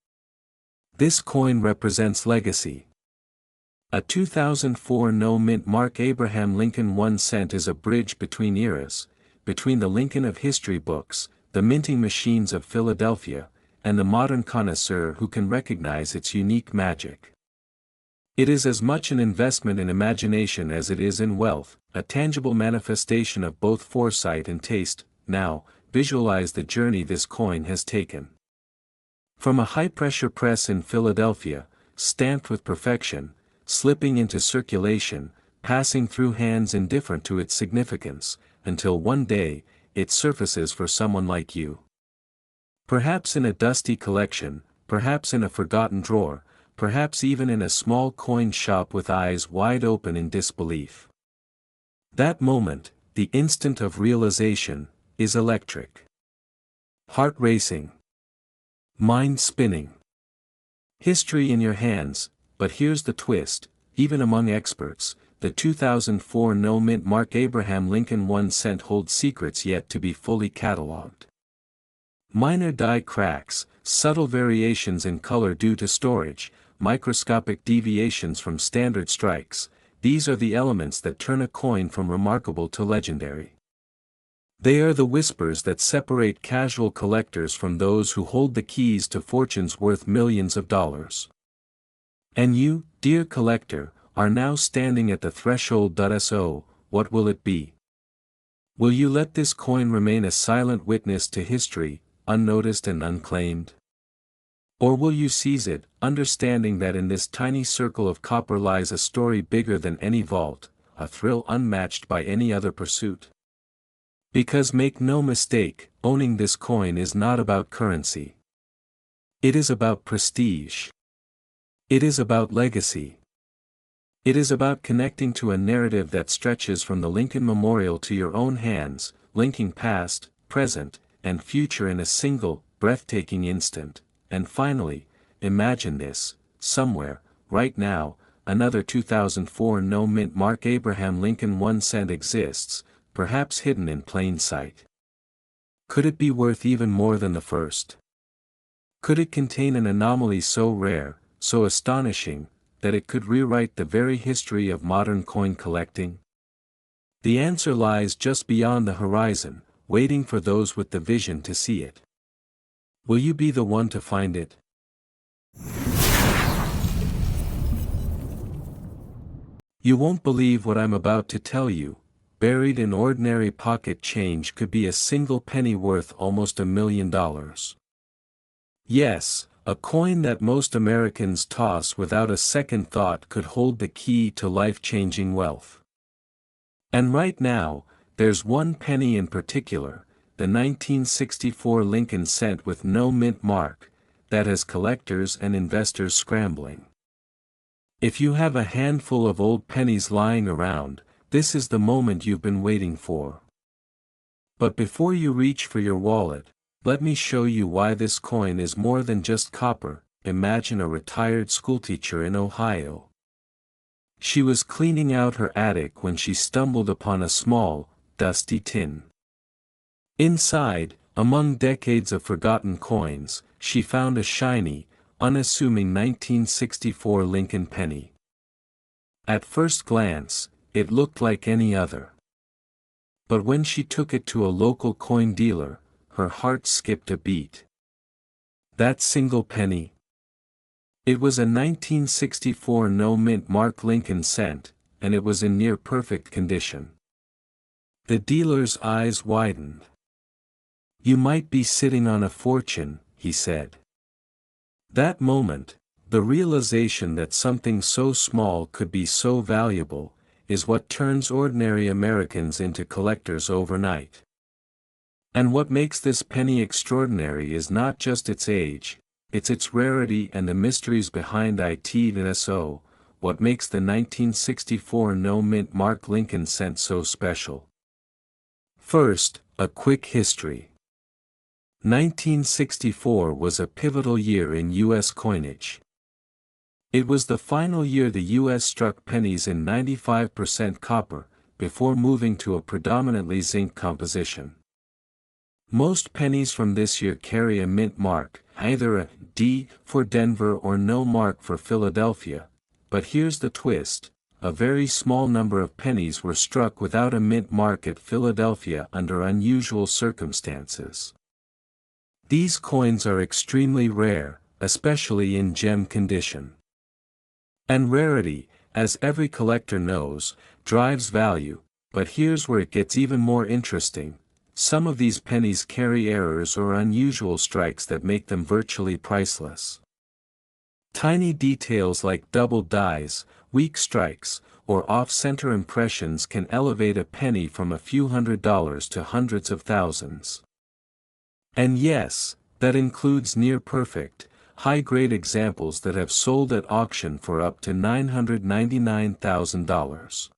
This coin represents legacy. A 2004 no-mint mark Abraham Lincoln 1 cent is a bridge between eras, between the Lincoln of history books, the minting machines of Philadelphia, and the modern connoisseur who can recognize its unique magic. It is as much an investment in imagination as it is in wealth, a tangible manifestation of both foresight and taste. Now, visualize the journey this coin has taken. From a high-pressure press in Philadelphia, stamped with perfection, slipping into circulation, passing through hands indifferent to its significance, until one day, it surfaces for someone like you. Perhaps in a dusty collection, perhaps in a forgotten drawer, perhaps even in a small coin shop with eyes wide open in disbelief. That moment, the instant of realization, is electric. Heart racing. Mind spinning. History in your hands, but here's the twist: even among experts, the 2004 no-mint mark Abraham Lincoln 1 cent holds secrets yet to be fully catalogued. Minor die cracks, subtle variations in color due to storage, microscopic deviations from standard strikes, these are the elements that turn a coin from remarkable to legendary. They are the whispers that separate casual collectors from those who hold the keys to fortunes worth millions of dollars. And you, dear collector, are now standing at the threshold. So, what will it be? Will you let this coin remain a silent witness to history, unnoticed and unclaimed? Or will you seize it, understanding that in this tiny circle of copper lies a story bigger than any vault, a thrill unmatched by any other pursuit? Because make no mistake, owning this coin is not about currency. It is about prestige. It is about legacy. It is about connecting to a narrative that stretches from the Lincoln Memorial to your own hands, linking past, present, and future in a single, breathtaking instant. And finally, imagine this: somewhere, right now, another 2004 no-mint mark Abraham Lincoln 1 cent exists, perhaps hidden in plain sight. Could it be worth even more than the first? Could it contain an anomaly so rare, so astonishing, that it could rewrite the very history of modern coin collecting? The answer lies just beyond the horizon, waiting for those with the vision to see it. Will you be the one to find it? You won't believe what I'm about to tell you. Buried in ordinary pocket change could be a single penny worth almost $1 million. Yes, a coin that most Americans toss without a second thought could hold the key to life-changing wealth. And right now, there's one penny in particular, the 1964 Lincoln cent with no mint mark, that has collectors and investors scrambling. If you have a handful of old pennies lying around, this is the moment you've been waiting for. But before you reach for your wallet, let me show you why this coin is more than just copper. Imagine a retired schoolteacher in Ohio. She was cleaning out her attic when she stumbled upon a small, dusty tin. Inside, among decades of forgotten coins, she found a shiny, unassuming 1964 Lincoln penny. At first glance, it looked like any other. But when she took it to a local coin dealer, her heart skipped a beat. That single penny. It was a 1964 no-mint mark Lincoln cent, and it was in near-perfect condition. The dealer's eyes widened. "You might be sitting on a fortune," he said. That moment, the realization that something so small could be so valuable, is what turns ordinary Americans into collectors overnight. And what makes this penny extraordinary is not just its age, it's its rarity and the mysteries behind it. And so, what makes the 1964 no-mint mark Lincoln cent so special. First, a quick history. 1964 was a pivotal year in U.S. coinage. It was the final year the U.S. struck pennies in 95% copper, before moving to a predominantly zinc composition. Most pennies from this year carry a mint mark, either a D for Denver or no mark for Philadelphia, but here's the twist: a very small number of pennies were struck without a mint mark at Philadelphia under unusual circumstances. These coins are extremely rare, especially in gem condition. And rarity, as every collector knows, drives value, but here's where it gets even more interesting. Some of these pennies carry errors or unusual strikes that make them virtually priceless. Tiny details like double dies, weak strikes, or off-center impressions can elevate a penny from a few $100s to hundreds of thousands. And yes, that includes near-perfect, high-grade examples that have sold at auction for up to $999,000.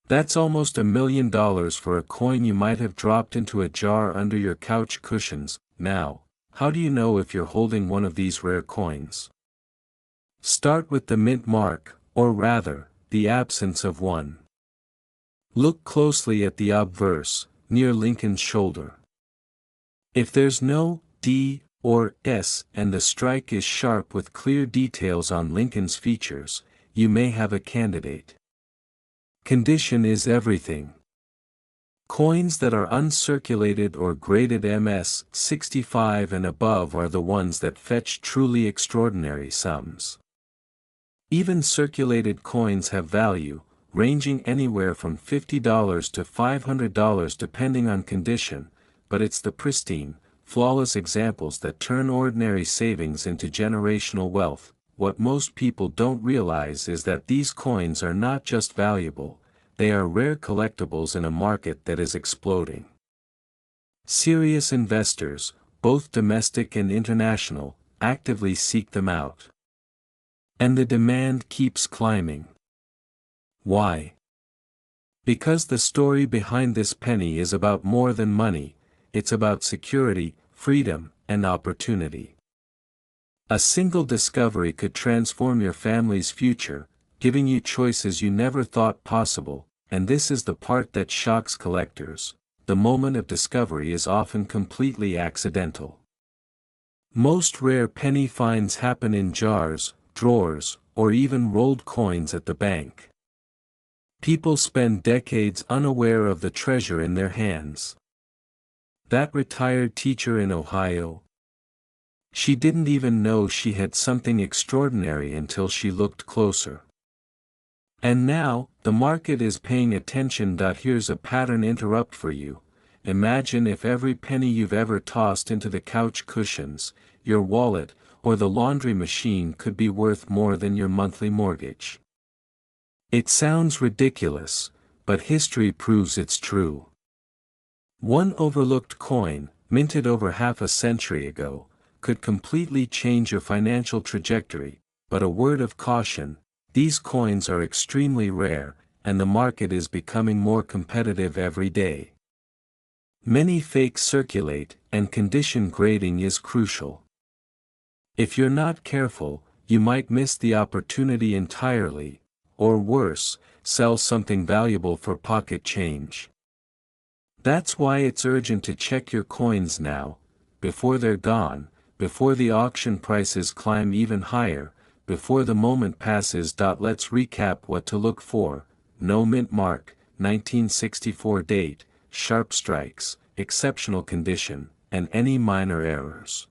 That's almost $1 million for a coin you might have dropped into a jar under your couch cushions. Now, how do you know if you're holding one of these rare coins? Start with the mint mark, or rather, the absence of one. Look closely at the obverse, near Lincoln's shoulder. If there's no D or S and the strike is sharp with clear details on Lincoln's features, you may have a candidate. Condition is everything. Coins that are uncirculated or graded MS 65 and above are the ones that fetch truly extraordinary sums. Even circulated coins have value, ranging anywhere from $50 to $500 depending on condition, but it's the pristine, flawless examples that turn ordinary savings into generational wealth. What most people don't realize is that these coins are not just valuable, they are rare collectibles in a market that is exploding. Serious investors, both domestic and international, actively seek them out. And the demand keeps climbing. Why? Because the story behind this penny is about more than money. It's about security, freedom, and opportunity. A single discovery could transform your family's future, giving you choices you never thought possible, and this is the part that shocks collectors. The moment of discovery is often completely accidental. Most rare penny finds happen in jars, drawers, or even rolled coins at the bank. People spend decades unaware of the treasure in their hands. That retired teacher in Ohio. She didn't even know she had something extraordinary until she looked closer. And now, the market is paying attention. Here's a pattern interrupt for you. Imagine if every penny you've ever tossed into the couch cushions, your wallet, or the laundry machine could be worth more than your monthly mortgage. It sounds ridiculous, but history proves it's true. One overlooked coin, minted over half a century ago, could completely change your financial trajectory, but a word of caution, these coins are extremely rare, and the market is becoming more competitive every day. Many fakes circulate, and condition grading is crucial. If you're not careful, you might miss the opportunity entirely, or worse, sell something valuable for pocket change. That's why it's urgent to check your coins now, before they're gone, before the auction prices climb even higher, before the moment passes. Let's recap what to look for: no mint mark, 1964 date, sharp strikes, exceptional condition, and any minor errors.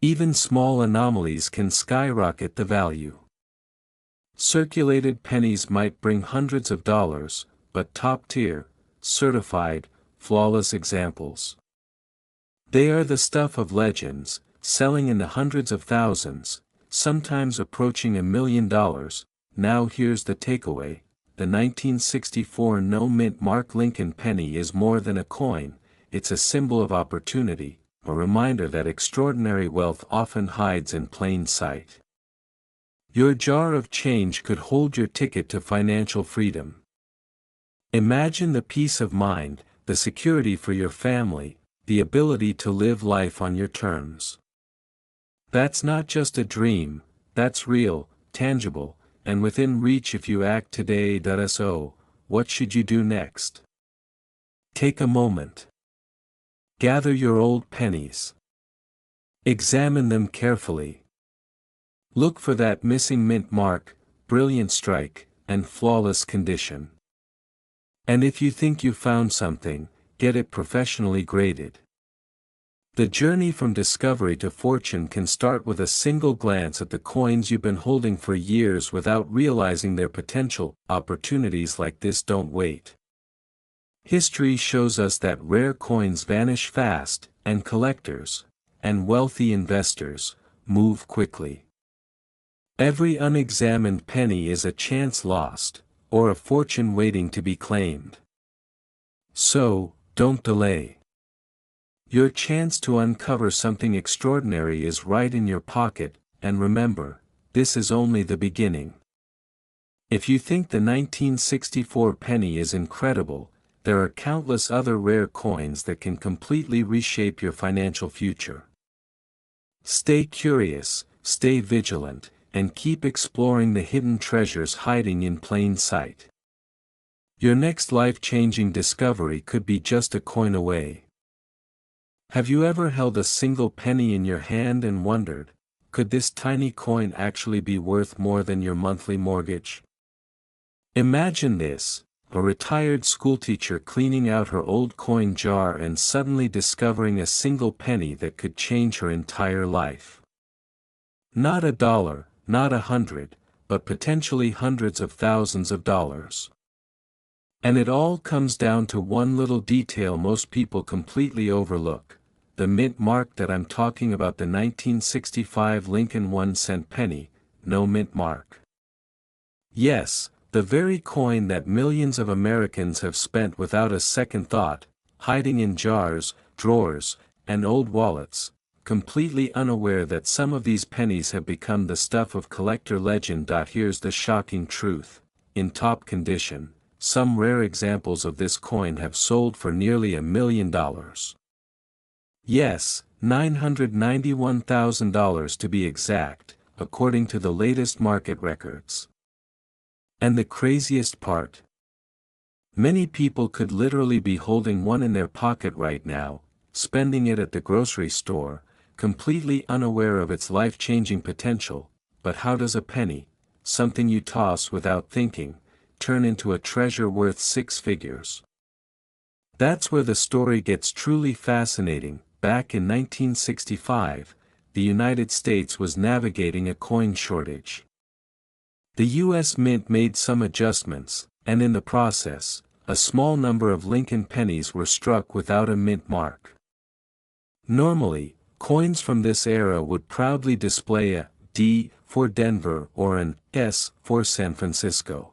Even small anomalies can skyrocket the value. Circulated pennies might bring hundreds of dollars, but top-tier, certified, flawless examples. They are the stuff of legends, selling in the hundreds of thousands, sometimes approaching $1 million. Now here's the takeaway: the 1964 no-mint mark Lincoln penny is more than a coin, it's a symbol of opportunity, a reminder that extraordinary wealth often hides in plain sight. Your jar of change could hold your ticket to financial freedom. Imagine the peace of mind, the security for your family, the ability to live life on your terms. That's not just a dream, that's real, tangible, and within reach if you act today. So, what should you do next? Take a moment. Gather your old pennies. Examine them carefully. Look for that missing mint mark, brilliant strike, and flawless condition. And if you think you found something, get it professionally graded. The journey from discovery to fortune can start with a single glance at the coins you've been holding for years without realizing their potential. Opportunities like this don't wait. History shows us that rare coins vanish fast, and collectors, and wealthy investors, move quickly. Every unexamined penny is a chance lost, or a fortune waiting to be claimed. So, don't delay. Your chance to uncover something extraordinary is right in your pocket, and remember, this is only the beginning. If you think the 1964 penny is incredible, there are countless other rare coins that can completely reshape your financial future. Stay curious, stay vigilant, and keep exploring the hidden treasures hiding in plain sight. Your next life-changing discovery could be just a coin away. Have you ever held a single penny in your hand and wondered, could this tiny coin actually be worth more than your monthly mortgage? Imagine this: a retired schoolteacher cleaning out her old coin jar and suddenly discovering a single penny that could change her entire life. Not $1, not 100, but potentially hundreds of thousands of dollars. And it all comes down to one little detail most people completely overlook: the mint mark that I'm talking about, the 1965 Lincoln 1-cent penny, no mint mark. Yes, the very coin that millions of Americans have spent without a second thought, hiding in jars, drawers, and old wallets, completely unaware that some of these pennies have become the stuff of collector legend. Here's the shocking truth: in top condition, some rare examples of this coin have sold for nearly $1 million. Yes, $991,000 to be exact, according to the latest market records. And the craziest part? Many people could literally be holding one in their pocket right now, spending it at the grocery store, completely unaware of its life-changing potential. But how does a penny, something you toss without thinking, turn into a treasure worth six figures? That's where the story gets truly fascinating. Back in 1965, the United States was navigating a coin shortage. The U.S. Mint made some adjustments, and in the process, a small number of Lincoln pennies were struck without a mint mark. Normally, coins from this era would proudly display a D for Denver or an S for San Francisco.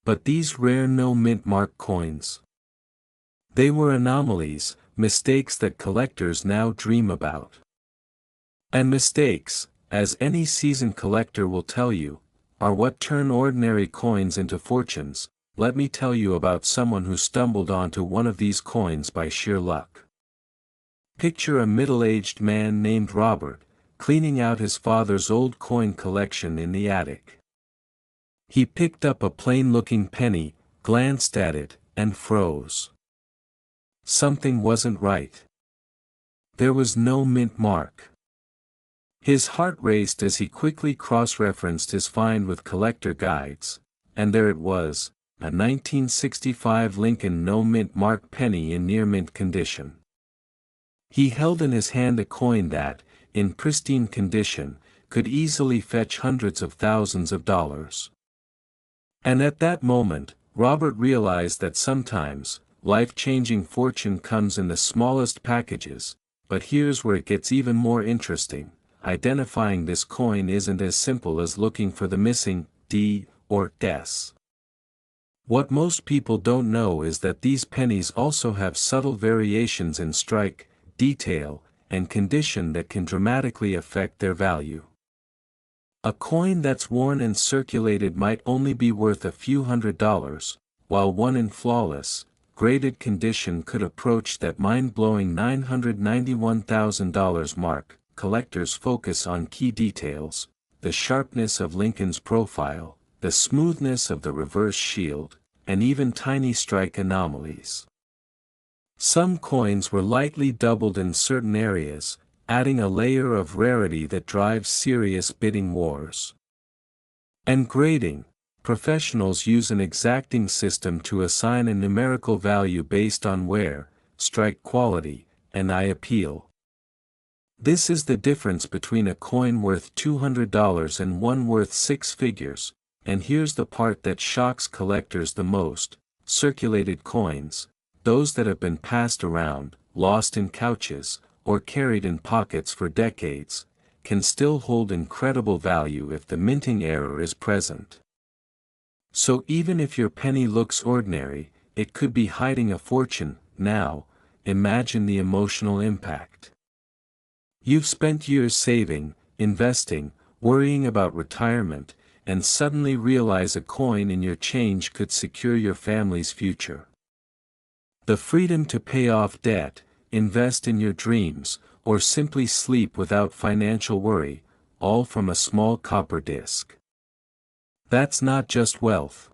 But these rare no mint mark coins, they were anomalies, mistakes that collectors now dream about. And mistakes, as any seasoned collector will tell you, are what turn ordinary coins into fortunes. Let me tell you about someone who stumbled onto one of these coins by sheer luck. Picture a middle-aged man named Robert, cleaning out his father's old coin collection in the attic. He picked up a plain-looking penny, glanced at it, and froze. Something wasn't right. There was no mint mark. His heart raced as he quickly cross-referenced his find with collector guides, and there it was, a 1965 Lincoln no-mint mark penny in near-mint condition. He held in his hand a coin that, in pristine condition, could easily fetch hundreds of thousands of dollars. And at that moment, Robert realized that sometimes, life-changing fortune comes in the smallest packages, but here's where it gets even more interesting. Identifying this coin isn't as simple as looking for the missing D or S. What most people don't know is that these pennies also have subtle variations in strike, detail, and condition that can dramatically affect their value. A coin that's worn and circulated might only be worth a few $100s, while one in flawless, graded condition could approach that mind-blowing $991,000 mark. Collectors focus on key details, the sharpness of Lincoln's profile, the smoothness of the reverse shield, and even tiny strike anomalies. Some coins were lightly doubled in certain areas, adding a layer of rarity that drives serious bidding wars. And grading. Professionals use an exacting system to assign a numerical value based on wear, strike quality, and eye appeal. This is the difference between a coin worth $200 and one worth six figures, and here's the part that shocks collectors the most: circulated coins, those that have been passed around, lost in couches, or carried in pockets for decades, can still hold incredible value if the minting error is present. So even if your penny looks ordinary, it could be hiding a fortune. Now, imagine the emotional impact. You've spent years saving, investing, worrying about retirement, and suddenly realize a coin in your change could secure your family's future. The freedom to pay off debt, invest in your dreams, or simply sleep without financial worry, all from a small copper disc. That's not just wealth.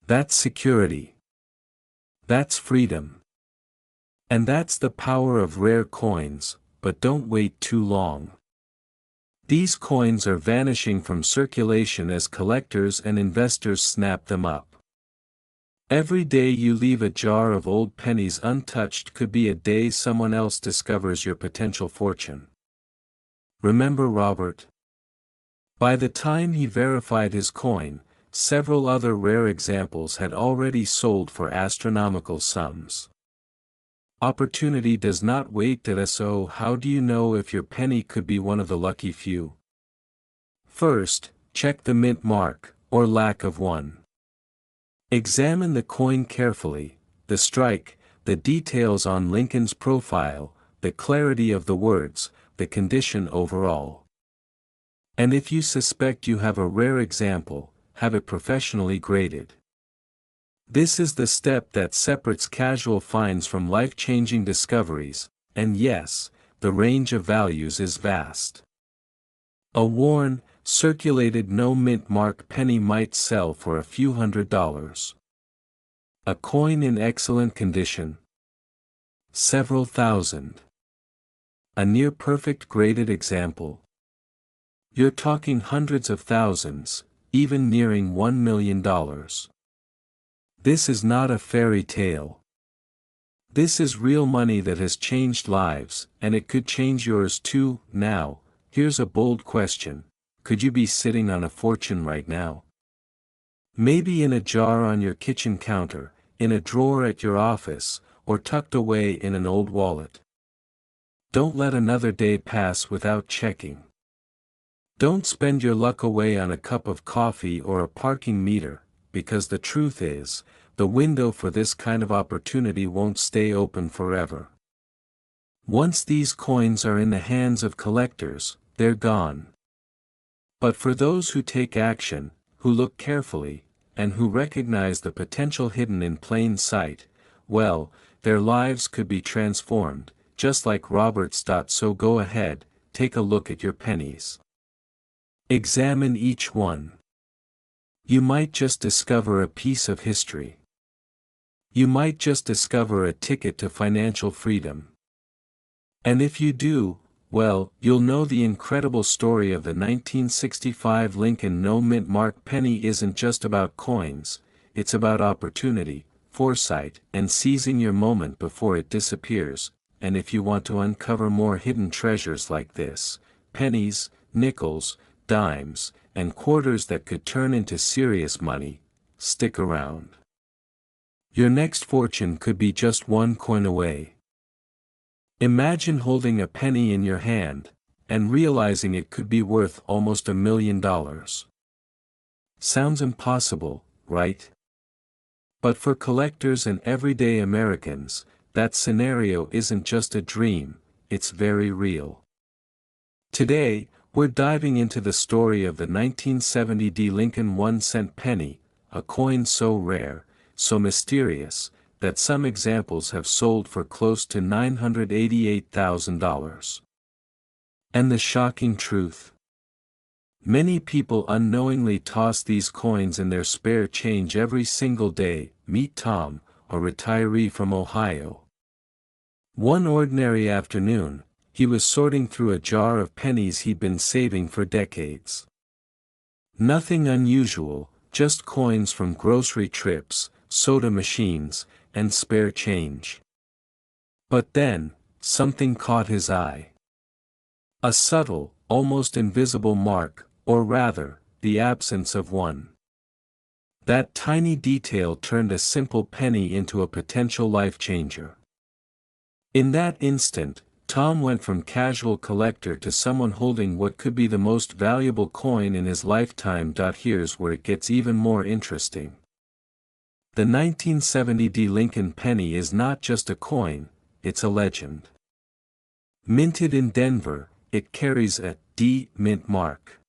That's security. That's freedom. And that's the power of rare coins. But don't wait too long. These coins are vanishing from circulation as collectors and investors snap them up. Every day you leave a jar of old pennies untouched could be a day someone else discovers your potential fortune. Remember Robert? By the time he verified his coin, several other rare examples had already sold for astronomical sums. Opportunity does not wait. So how do you know if your penny could be one of the lucky few? First, check the mint mark, or lack of one. Examine the coin carefully, the strike, the details on Lincoln's profile, the clarity of the words, the condition overall. And if you suspect you have a rare example, have it professionally graded. This is the step that separates casual finds from life-changing discoveries, and yes, the range of values is vast. A worn, circulated no-mint mark penny might sell for a few $100s. A coin in excellent condition? Several thousand. A near-perfect graded example? You're talking hundreds of thousands, even nearing $1 million. This is not a fairy tale. This is real money that has changed lives, and it could change yours too. Now, here's a bold question. Could you be sitting on a fortune right now? Maybe in a jar on your kitchen counter, in a drawer at your office, or tucked away in an old wallet. Don't let another day pass without checking. Don't spend your luck away on a cup of coffee or a parking meter, because the truth is, the window for this kind of opportunity won't stay open forever. Once these coins are in the hands of collectors, they're gone. But for those who take action, who look carefully, and who recognize the potential hidden in plain sight, well, their lives could be transformed, just like Robert's. So go ahead, take a look at your pennies. Examine each one. You might just discover a piece of history. You might just discover a ticket to financial freedom. And if you do, well, you'll know the incredible story of the 1965 Lincoln No Mint Mark penny isn't just about coins, it's about opportunity, foresight, and seizing your moment before it disappears. And if you want to uncover more hidden treasures like this, pennies, nickels, dimes, and quarters that could turn into serious money, stick around. Your next fortune could be just one coin away. Imagine holding a penny in your hand, and realizing it could be worth almost $1 million. Sounds impossible, right? But for collectors and everyday Americans, that scenario isn't just a dream, it's very real. Today, we're diving into the story of the 1970 Lincoln 1-cent penny, a coin so rare, so mysterious, that some examples have sold for close to $988,000. And the shocking truth? Many people unknowingly toss these coins in their spare change every single day. Meet Tom, a retiree from Ohio. One ordinary afternoon, he was sorting through a jar of pennies he'd been saving for decades. Nothing unusual, just coins from grocery trips, soda machines, and spare change. But then, something caught his eye. A subtle, almost invisible mark, or rather, the absence of one. That tiny detail turned a simple penny into a potential life-changer. In that instant, Tom went from casual collector to someone holding what could be the most valuable coin in his lifetime. Here's where it gets even more interesting. The 1970 Lincoln penny is not just a coin, it's a legend. Minted in Denver, it carries a D mint mark.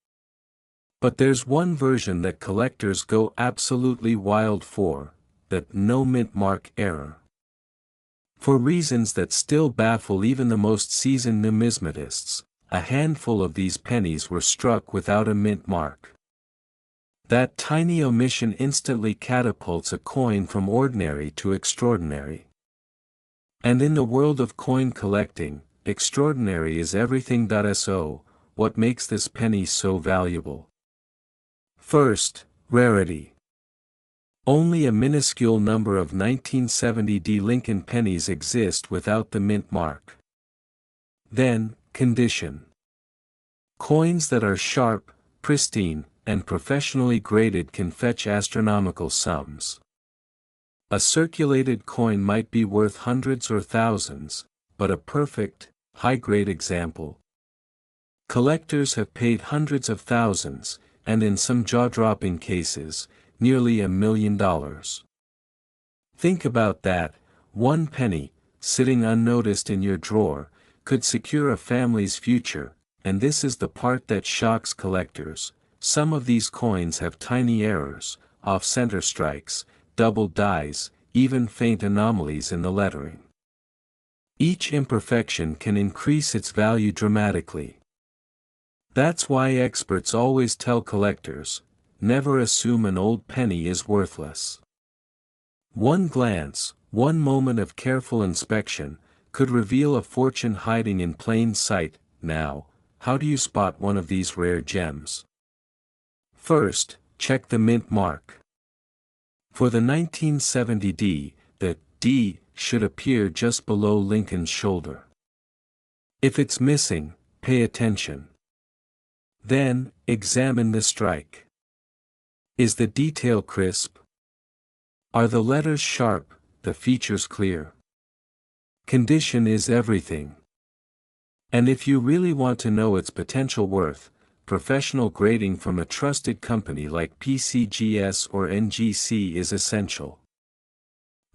But there's one version that collectors go absolutely wild for, the no mint mark error. For reasons that still baffle even the most seasoned numismatists, a handful of these pennies were struck without a mint mark. That tiny omission instantly catapults a coin from ordinary to extraordinary. And in the world of coin collecting, extraordinary is everything. So, what makes this penny so valuable? First, rarity. Only a minuscule number of 1970 Lincoln pennies exist without the mint mark. Then, condition. Coins that are sharp, pristine, and professionally graded can fetch astronomical sums. A circulated coin might be worth hundreds or thousands, but a perfect, high-grade example. Collectors have paid hundreds of thousands, and in some jaw-dropping cases, nearly $1 million. Think about that, one penny, sitting unnoticed in your drawer, could secure a family's future, and this is the part that shocks collectors. Some of these coins have tiny errors, off-center strikes, double dies, even faint anomalies in the lettering. Each imperfection can increase its value dramatically. That's why experts always tell collectors, never assume an old penny is worthless. One glance, one moment of careful inspection, could reveal a fortune hiding in plain sight. Now, how do you spot one of these rare gems? First, check the mint mark. For the 1970 D, the D should appear just below Lincoln's shoulder. If it's missing, pay attention. Then, examine the strike. Is the detail crisp? Are the letters sharp, the features clear? Condition is everything. And if you really want to know its potential worth, professional grading from a trusted company like PCGS or NGC is essential.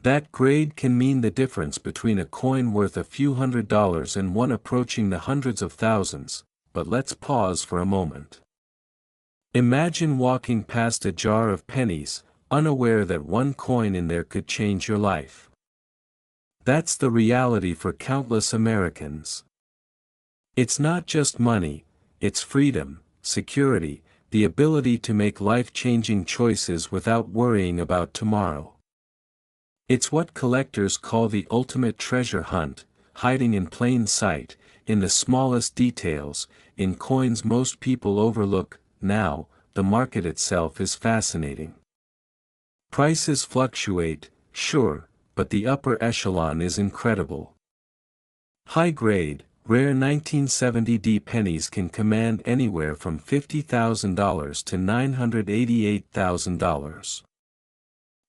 That grade can mean the difference between a coin worth a few $100s and one approaching the hundreds of thousands, but let's pause for a moment. Imagine walking past a jar of pennies, unaware that one coin in there could change your life. That's the reality for countless Americans. It's not just money, it's freedom, security, the ability to make life-changing choices without worrying about tomorrow. It's what collectors call the ultimate treasure hunt, hiding in plain sight, in the smallest details, in coins most people overlook. Now, the market itself is fascinating. Prices fluctuate, sure, but the upper echelon is incredible. High-grade, rare 1970D pennies can command anywhere from $50,000 to $988,000.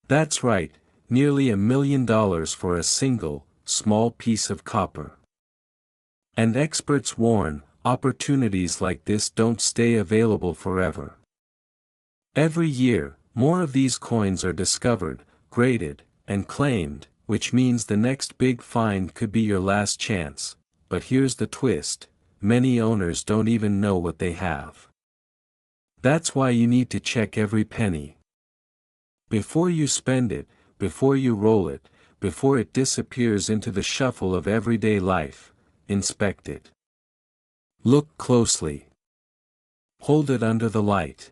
That's right, nearly $1 million for a single, small piece of copper. And experts warn, opportunities like this don't stay available forever. Every year, more of these coins are discovered, graded, and claimed, which means the next big find could be your last chance. But here's the twist, many owners don't even know what they have. That's why you need to check every penny. Before you spend it, before you roll it, before it disappears into the shuffle of everyday life, inspect it. Look closely. Hold it under the light.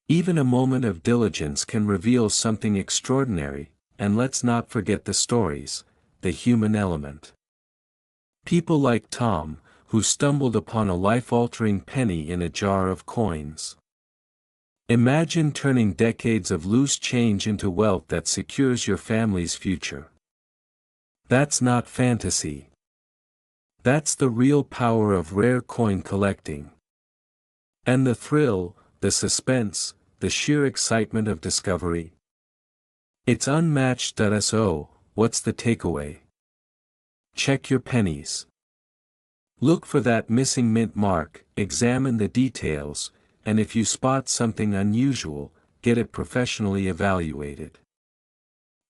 Even a moment of diligence can reveal something extraordinary, and let's not forget the stories, the human element. People like Tom, who stumbled upon a life-altering penny in a jar of coins. Imagine turning decades of loose change into wealth that secures your family's future. That's not fantasy. That's the real power of rare coin collecting. And the thrill, the suspense, the sheer excitement of discovery. It's unmatched. So, what's the takeaway? Check your pennies. Look for that missing mint mark, examine the details, and if you spot something unusual, get it professionally evaluated.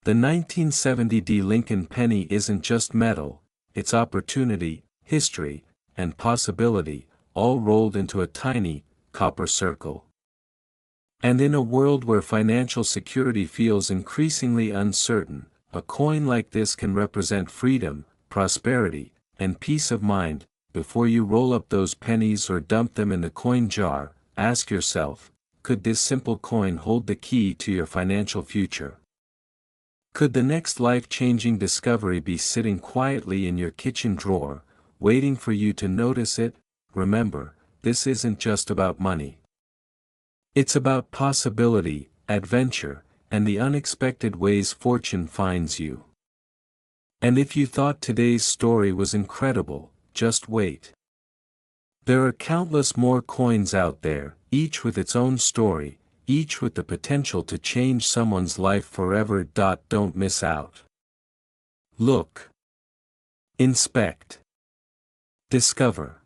The 1970D Lincoln penny isn't just metal, it's opportunity, history, and possibility, all rolled into a tiny, copper circle. And in a world where financial security feels increasingly uncertain, a coin like this can represent freedom, prosperity, and peace of mind. Before you roll up those pennies or dump them in the coin jar, ask yourself, could this simple coin hold the key to your financial future? Could the next life-changing discovery be sitting quietly in your kitchen drawer, waiting for you to notice it? Remember, this isn't just about money. It's about possibility, adventure, and the unexpected ways fortune finds you. And if you thought today's story was incredible, just wait. There are countless more coins out there, each with its own story, each with the potential to change someone's life forever. Don't miss out. Look. Inspect. Discover.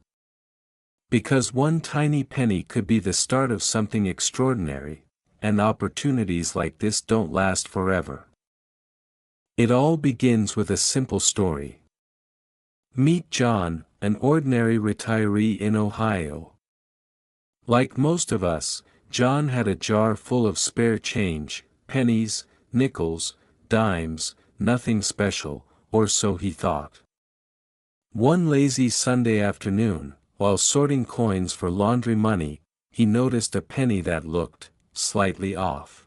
Because one tiny penny could be the start of something extraordinary, and opportunities like this don't last forever. It all begins with a simple story. Meet John, an ordinary retiree in Ohio. Like most of us, John had a jar full of spare change, pennies, nickels, dimes, nothing special, or so he thought. One lazy Sunday afternoon, while sorting coins for laundry money, he noticed a penny that looked slightly off.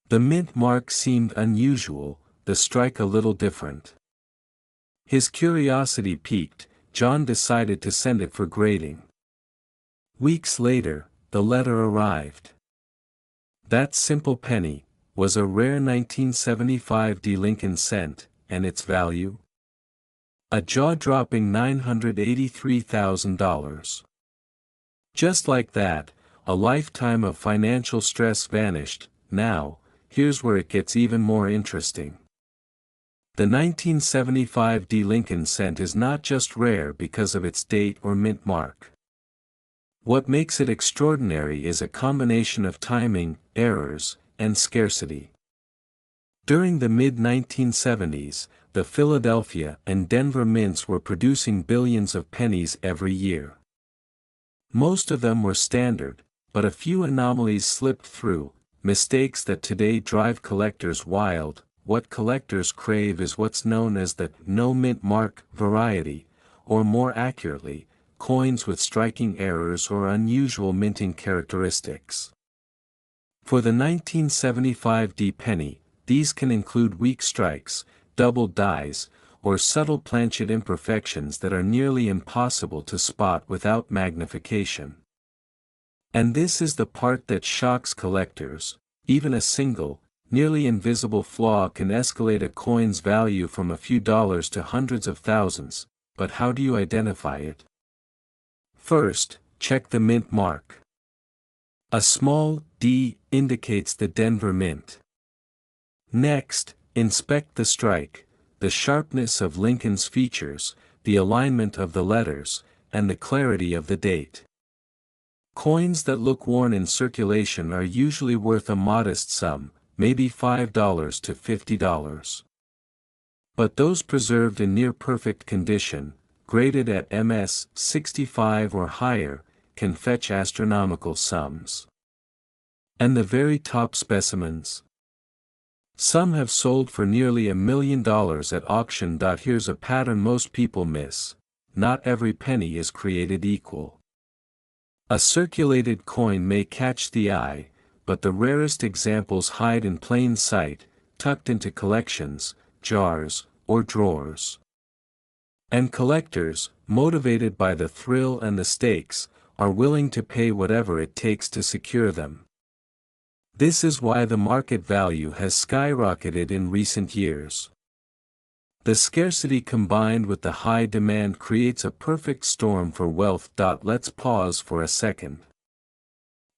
The mint mark seemed unusual, the strike a little different. His curiosity piqued, John decided to send it for grading. Weeks later, the letter arrived. That simple penny was a rare 1975D Lincoln cent, and its value? A jaw-dropping $983,000. Just like that, a lifetime of financial stress vanished. Now, here's where it gets even more interesting. The 1975D Lincoln cent is not just rare because of its date or mint mark. What makes it extraordinary is a combination of timing, errors, and scarcity. During the mid-1970s, the Philadelphia and Denver mints were producing billions of pennies every year. Most of them were standard, but a few anomalies slipped through, mistakes that today drive collectors wild. What collectors crave is what's known as the no mint mark variety, or more accurately, coins with striking errors or unusual minting characteristics. For the 1975 D penny, these can include weak strikes, double dies, or subtle planchet imperfections that are nearly impossible to spot without magnification. And this is the part that shocks collectors. Even a single, nearly invisible flaw can escalate a coin's value from a few dollars to hundreds of thousands, but how do you identify it? First, check the mint mark. A small D indicates the Denver mint. Next, inspect the strike, the sharpness of Lincoln's features, the alignment of the letters, and the clarity of the date. Coins that look worn in circulation are usually worth a modest sum, maybe $5 to $50. But those preserved in near-perfect condition, graded at MS 65 or higher, can fetch astronomical sums. And the very top specimens? Some have sold for nearly $1 million at auction. Here's a pattern most people miss: not every penny is created equal. A circulated coin may catch the eye, but the rarest examples hide in plain sight, tucked into collections, jars, or drawers. And collectors, motivated by the thrill and the stakes, are willing to pay whatever it takes to secure them. This is why the market value has skyrocketed in recent years. The scarcity combined with the high demand creates a perfect storm for wealth. Let's pause for a second.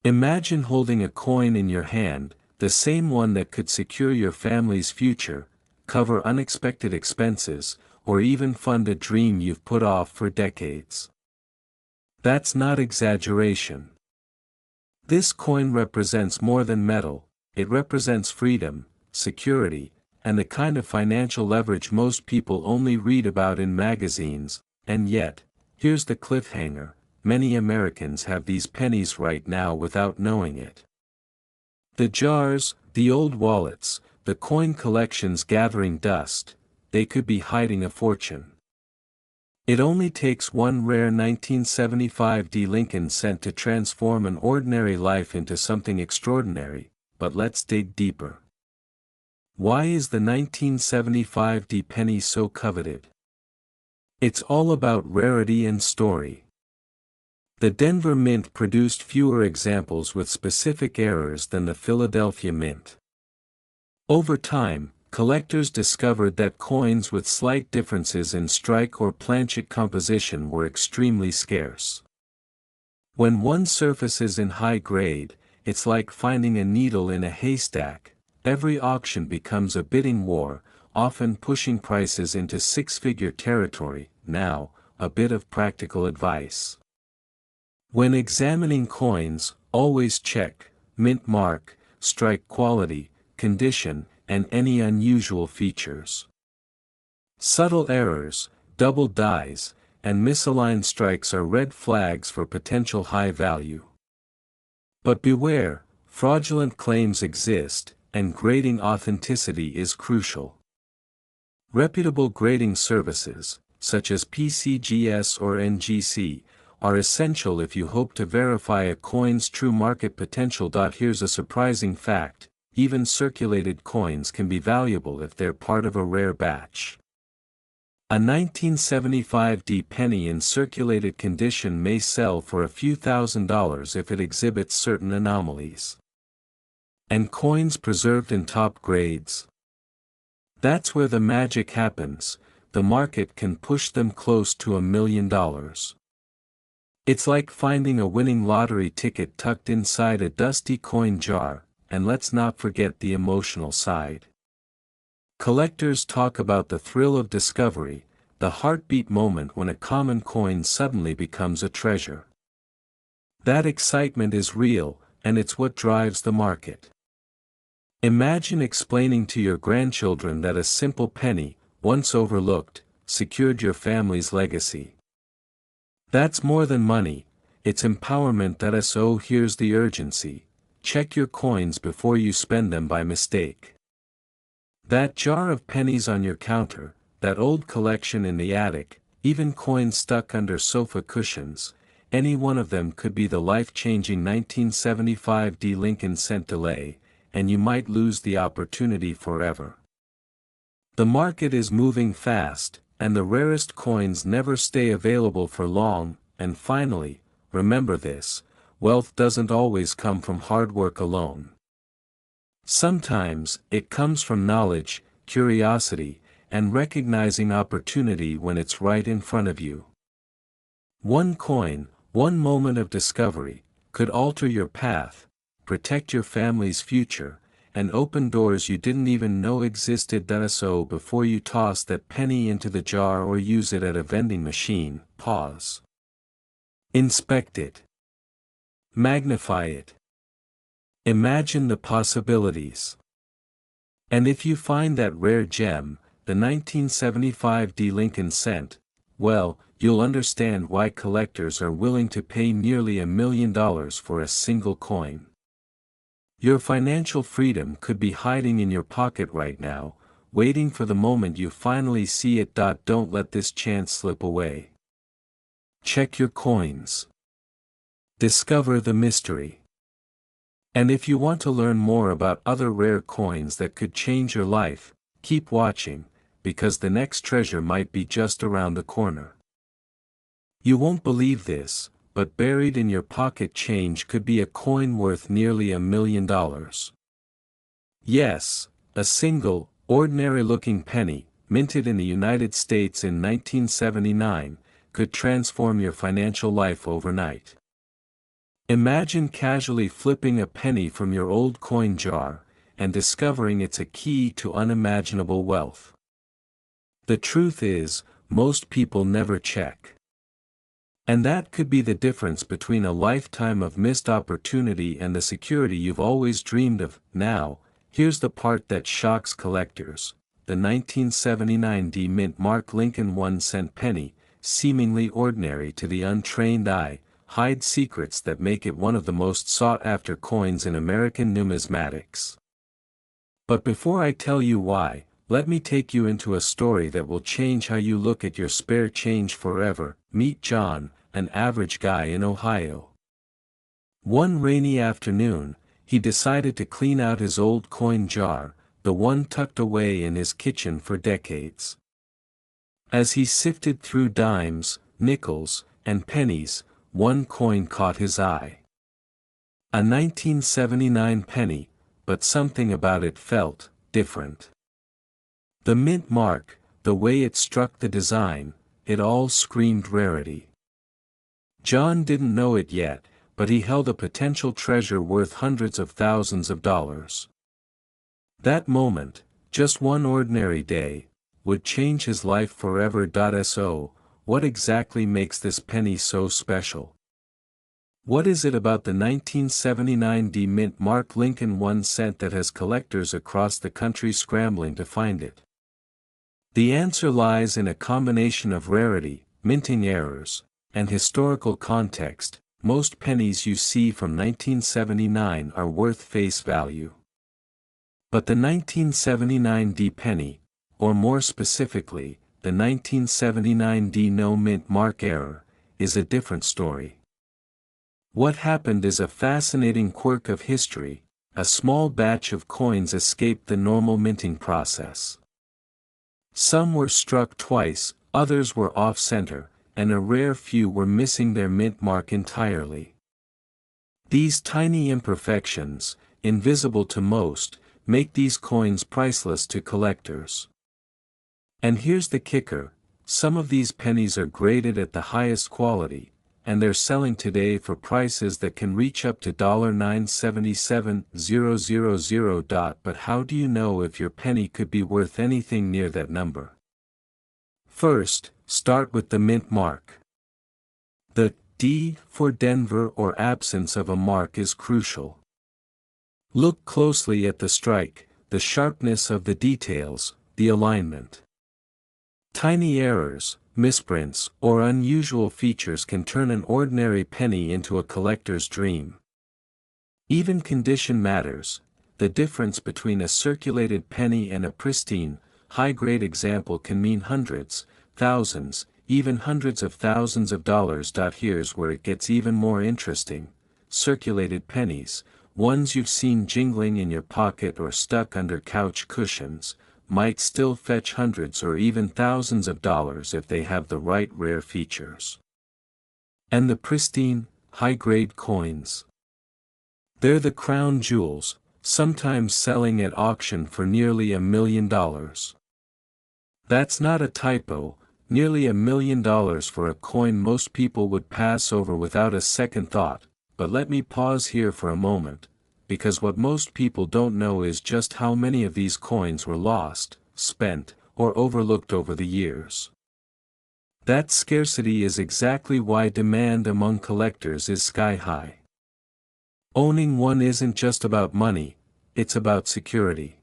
Imagine holding a coin in your hand, the same one that could secure your family's future, cover unexpected expenses, or even fund a dream you've put off for decades. That's not exaggeration. This coin represents more than metal. It represents freedom, security, and the kind of financial leverage most people only read about in magazines. And yet, here's the cliffhanger: many Americans have these pennies right now without knowing it. The jars, the old wallets, the coin collections gathering dust, they could be hiding a fortune. It only takes one rare 1975 D Lincoln cent to transform an ordinary life into something extraordinary. But let's dig deeper. Why is the 1975 D penny so coveted? It's all about rarity and story. The Denver Mint produced fewer examples with specific errors than the Philadelphia Mint. Over time, collectors discovered that coins with slight differences in strike or planchet composition were extremely scarce. When one surface is in high grade, it's like finding a needle in a haystack. Every auction becomes a bidding war, often pushing prices into six-figure territory. Now, a bit of practical advice. When examining coins, always check mint mark, strike quality, condition, and any unusual features. Subtle errors, double dies, and misaligned strikes are red flags for potential high value. But beware, fraudulent claims exist, and grading authenticity is crucial. Reputable grading services, such as PCGS or NGC, are essential if you hope to verify a coin's true market potential. Here's a surprising fact: even circulated coins can be valuable if they're part of a rare batch. A 1975 D penny in circulated condition may sell for a few $1,000s if it exhibits certain anomalies. And coins preserved in top grades? That's where the magic happens. The market can push them close to $1 million. It's like finding a winning lottery ticket tucked inside a dusty coin jar. And let's not forget the emotional side. Collectors talk about the thrill of discovery, the heartbeat moment when a common coin suddenly becomes a treasure. That excitement is real, and it's what drives the market. Imagine explaining to your grandchildren that a simple penny, once overlooked, secured your family's legacy. That's more than money, it's empowerment. So here's the urgency: check your coins before you spend them by mistake. That jar of pennies on your counter, that old collection in the attic, even coins stuck under sofa cushions, any one of them could be the life-changing 1975 Lincoln cent delay, and you might lose the opportunity forever. The market is moving fast, and the rarest coins never stay available for long. And finally, remember this: wealth doesn't always come from hard work alone. Sometimes, it comes from knowledge, curiosity, and recognizing opportunity when it's right in front of you. One coin, one moment of discovery, could alter your path, protect your family's future, and open doors you didn't even know existed. So before you toss that penny into the jar or use it at a vending machine, pause. Inspect it. Magnify it. Imagine the possibilities. And if you find that rare gem, the 1975 Lincoln cent, well, you'll understand why collectors are willing to pay nearly $1 million for a single coin. Your financial freedom could be hiding in your pocket right now, waiting for the moment you finally see it. Don't let this chance slip away. Check your coins. Discover the mystery. And if you want to learn more about other rare coins that could change your life, keep watching, because the next treasure might be just around the corner. You won't believe this, but buried in your pocket change could be a coin worth nearly $1 million. Yes, a single, ordinary-looking penny, minted in the United States in 1979, could transform your financial life overnight. Imagine casually flipping a penny from your old coin jar, and discovering it's a key to unimaginable wealth. The truth is, most people never check. And that could be the difference between a lifetime of missed opportunity and the security you've always dreamed of. Now, here's the part that shocks collectors: the 1979 mint mark Lincoln 1-cent penny, seemingly ordinary to the untrained eye, hides secrets that make it one of the most sought-after coins in American numismatics. But before I tell you why, let me take you into a story that will change how you look at your spare change forever. Meet John, an average guy in Ohio. One rainy afternoon, he decided to clean out his old coin jar, the one tucked away in his kitchen for decades. As he sifted through dimes, nickels, and pennies, one coin caught his eye. A 1979 penny, but something about it felt different. The mint mark, the way it struck the design, it all screamed rarity. John didn't know it yet, but he held a potential treasure worth hundreds of thousands of dollars. That moment, just one ordinary day, would change his life forever. So, what exactly makes this penny so special? What is it about the 1979 mint mark Lincoln 1-cent that has collectors across the country scrambling to find it? The answer lies in a combination of rarity, minting errors, and historical context. Most pennies you see from 1979 are worth face value. But the 1979 penny, or more specifically, the 1979 no mint mark error, is a different story. What happened is a fascinating quirk of history: a small batch of coins escaped the normal minting process. Some were struck twice, others were off-center, and a rare few were missing their mint mark entirely. These tiny imperfections, invisible to most, make these coins priceless to collectors. And here's the kicker: some of these pennies are graded at the highest quality, and they're selling today for prices that can reach up to $977,000. But how do you know if your penny could be worth anything near that number? First, start with the mint mark. The D for Denver or absence of a mark is crucial. Look closely at the strike, the sharpness of the details, the alignment. Tiny errors, misprints, or unusual features can turn an ordinary penny into a collector's dream. Even condition matters. The difference between a circulated penny and a pristine, high-grade example can mean hundreds, thousands, even hundreds of thousands of dollars. Here's where it gets even more interesting. Circulated pennies, ones you've seen jingling in your pocket or stuck under couch cushions, might still fetch hundreds or even thousands of dollars if they have the right rare features. And the pristine, high-grade coins. They're the crown jewels, sometimes selling at auction for nearly $1 million. That's not a typo, nearly $1 million for a coin most people would pass over without a second thought. But let me pause here for a moment, because what most people don't know is just how many of these coins were lost, spent, or overlooked over the years. That scarcity is exactly why demand among collectors is sky high. Owning one isn't just about money, it's about security.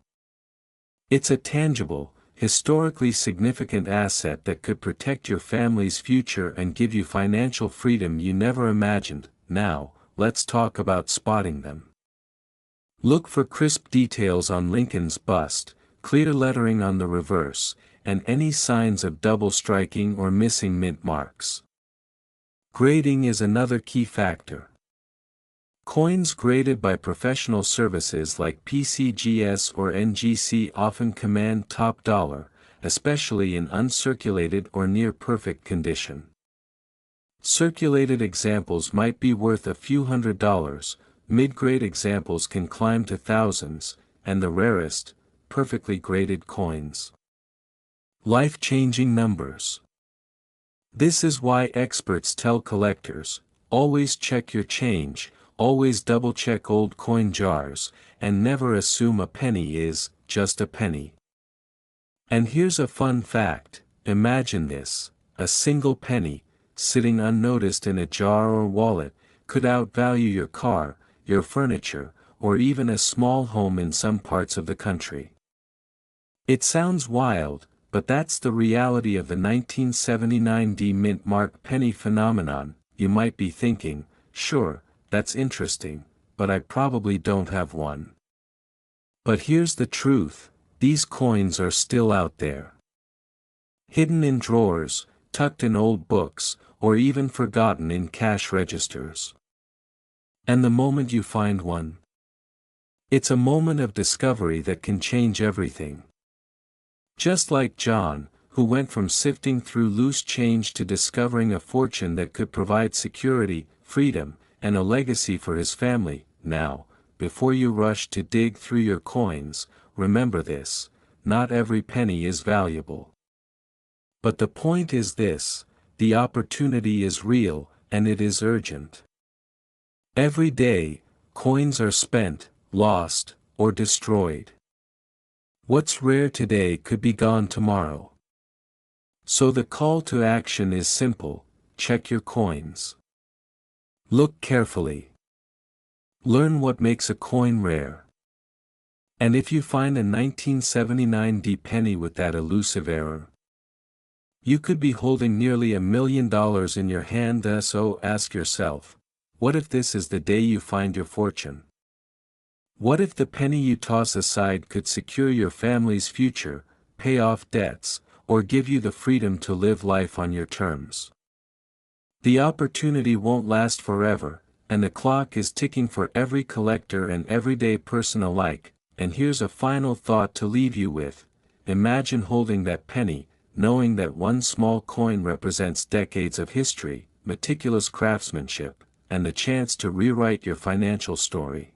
It's a tangible, historically significant asset that could protect your family's future and give you financial freedom you never imagined. Now, let's talk about spotting them. Look for crisp details on Lincoln's bust, clear lettering on the reverse, and any signs of double striking or missing mint marks. Grading is another key factor. Coins graded by professional services like PCGS or NGC often command top dollar, especially in uncirculated or near-perfect condition. Circulated examples might be worth a few $100s, mid-grade examples can climb to thousands, and the rarest, perfectly graded coins. Life-changing numbers. This is why experts tell collectors, always check your change, always double-check old coin jars, and never assume a penny is just a penny. And here's a fun fact, imagine this, a single penny, sitting unnoticed in a jar or wallet, could outvalue your car, your furniture, or even a small home in some parts of the country. It sounds wild, but that's the reality of the 1979 D-Mint Mark penny phenomenon. You might be thinking, sure, that's interesting, but I probably don't have one. But here's the truth, these coins are still out there. Hidden in drawers, tucked in old books, or even forgotten in cash registers. And the moment you find one, it's a moment of discovery that can change everything. Just like John, who went from sifting through loose change to discovering a fortune that could provide security, freedom, and a legacy for his family. Now, before you rush to dig through your coins, remember this, not every penny is valuable. But the point is this, the opportunity is real, and it is urgent. Every day, coins are spent, lost, or destroyed. What's rare today could be gone tomorrow. So the call to action is simple, check your coins. Look carefully. Learn what makes a coin rare. And if you find a 1979 D penny with that elusive error, you could be holding nearly $1 million in your hand. So ask yourself, what if this is the day you find your fortune? What if the penny you toss aside could secure your family's future, pay off debts, or give you the freedom to live life on your terms? The opportunity won't last forever, and the clock is ticking for every collector and everyday person alike. And here's a final thought to leave you with. Imagine holding that penny, knowing that one small coin represents decades of history, meticulous craftsmanship, and the chance to rewrite your financial story.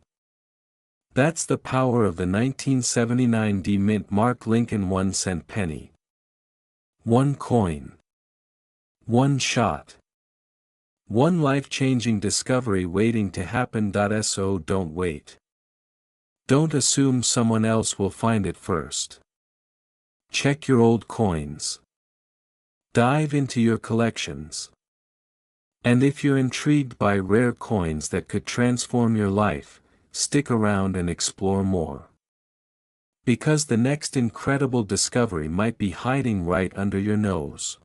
That's the power of the 1979 D-Mint Mark Lincoln 1-cent penny. One coin. One shot. One life-changing discovery waiting to happen. So don't wait. Don't assume someone else will find it first. Check your old coins. Dive into your collections. And if you're intrigued by rare coins that could transform your life, stick around and explore more. Because the next incredible discovery might be hiding right under your nose.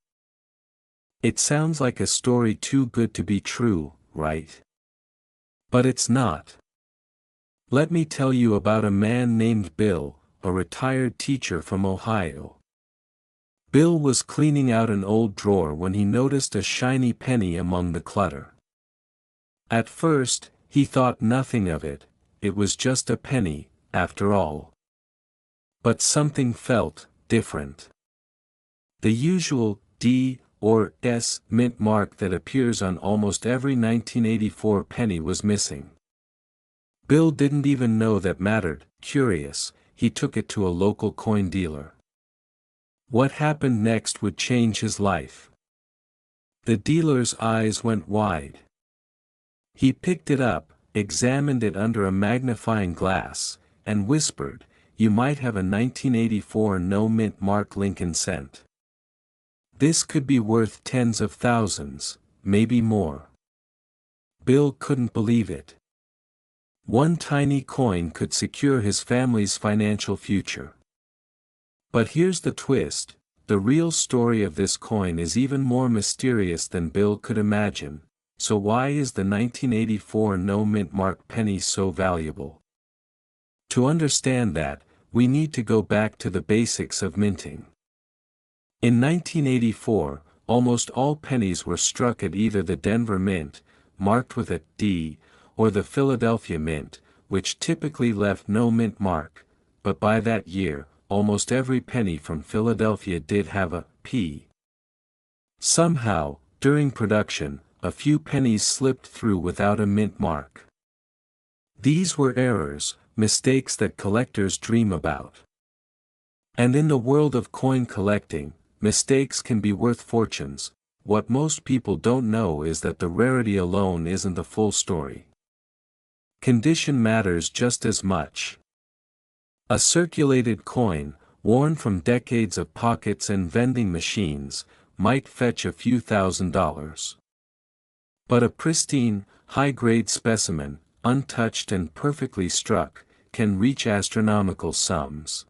It sounds like a story too good to be true, right? But it's not. Let me tell you about a man named Bill, a retired teacher from Ohio. Bill was cleaning out an old drawer when he noticed a shiny penny among the clutter. At first, he thought nothing of it, it was just a penny, after all. But something felt different. The usual D or S mint mark that appears on almost every 1984 penny was missing. Bill didn't even know that mattered. Curious, he took it to a local coin dealer. What happened next would change his life. The dealer's eyes went wide. He picked it up, examined it under a magnifying glass, and whispered, "You might have a 1984 no-mint mark Lincoln cent. This could be worth tens of thousands, maybe more." Bill couldn't believe it. One tiny coin could secure his family's financial future. But here's the twist, the real story of this coin is even more mysterious than Bill could imagine. So why is the 1984 no-mint mark penny so valuable? To understand that, we need to go back to the basics of minting. In 1984, almost all pennies were struck at either the Denver Mint, marked with a D, or the Philadelphia Mint, which typically left no mint mark, but by that year, almost every penny from Philadelphia did have a P. Somehow, during production, a few pennies slipped through without a mint mark. These were errors, mistakes that collectors dream about. And in the world of coin collecting, mistakes can be worth fortunes. What most people don't know is that the rarity alone isn't the full story. Condition matters just as much. A circulated coin, worn from decades of pockets and vending machines, might fetch a few $1,000s. But a pristine, high-grade specimen, untouched and perfectly struck, can reach astronomical sums.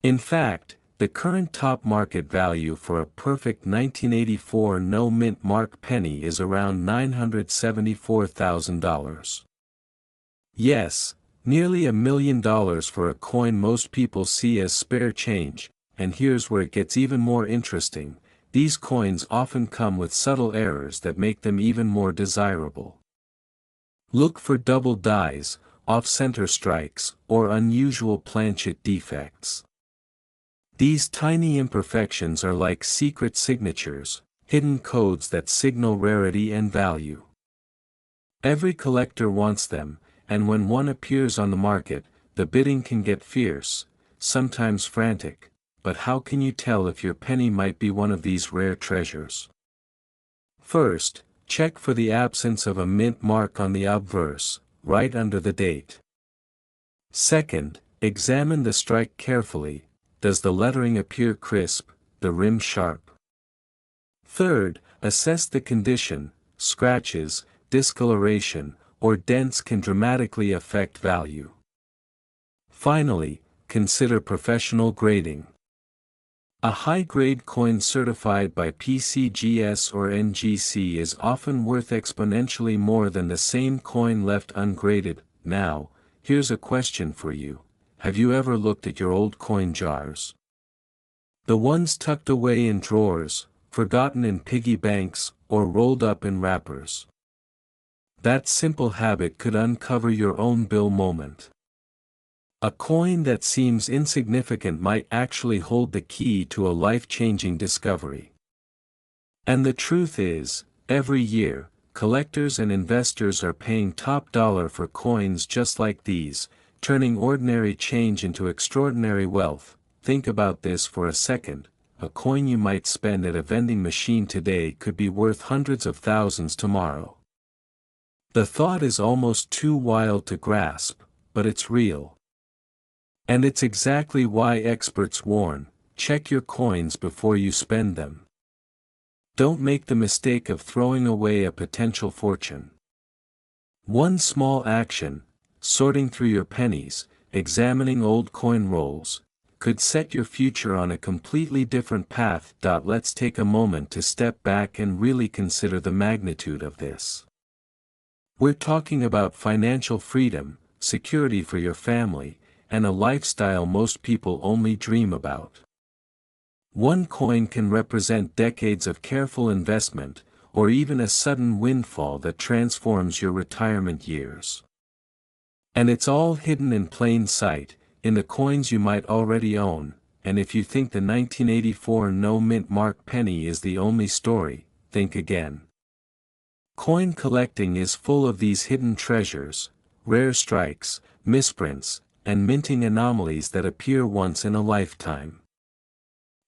In fact, the current top market value for a perfect 1984 no-mint mark penny is around $974,000. Yes, nearly $1 million for a coin most people see as spare change, and here's where it gets even more interesting. These coins often come with subtle errors that make them even more desirable. Look for double dies, off-center strikes, or unusual planchet defects. These tiny imperfections are like secret signatures, hidden codes that signal rarity and value. Every collector wants them, and when one appears on the market, the bidding can get fierce, sometimes frantic. But how can you tell if your penny might be one of these rare treasures? First, check for the absence of a mint mark on the obverse, right under the date. Second, examine the strike carefully. Does the lettering appear crisp, the rim sharp? Third, assess the condition. Scratches, discoloration, or dents can dramatically affect value. Finally, consider professional grading. A high-grade coin certified by PCGS or NGC is often worth exponentially more than the same coin left ungraded. Now, here's a question for you. Have you ever looked at your old coin jars? The ones tucked away in drawers, forgotten in piggy banks, or rolled up in wrappers? That simple habit could uncover your own Bill moment. A coin that seems insignificant might actually hold the key to a life-changing discovery. And the truth is, every year, collectors and investors are paying top dollar for coins just like these, turning ordinary change into extraordinary wealth. Think about this for a second. A coin you might spend at a vending machine today could be worth hundreds of thousands tomorrow. The thought is almost too wild to grasp, but it's real. And it's exactly why experts warn, check your coins before you spend them. Don't make the mistake of throwing away a potential fortune. One small action, sorting through your pennies, examining old coin rolls, could set your future on a completely different path. Let's take a moment to step back and really consider the magnitude of this. We're talking about financial freedom, security for your family, and a lifestyle most people only dream about. One coin can represent decades of careful investment, or even a sudden windfall that transforms your retirement years. And it's all hidden in plain sight, in the coins you might already own. And if you think the 1984 no mint mark penny is the only story, think again. Coin collecting is full of these hidden treasures, rare strikes, misprints, and minting anomalies that appear once in a lifetime.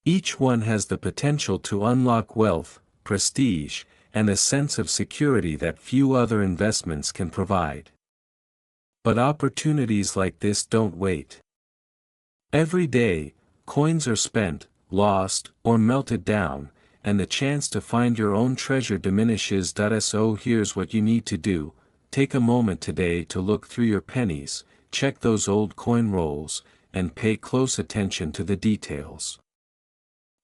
Each one has the potential to unlock wealth, prestige, and a sense of security that few other investments can provide. But opportunities like this don't wait. Every day, coins are spent, lost, or melted down, and the chance to find your own treasure diminishes. So here's what you need to do: take a moment today to look through your pennies, check those old coin rolls, and pay close attention to the details.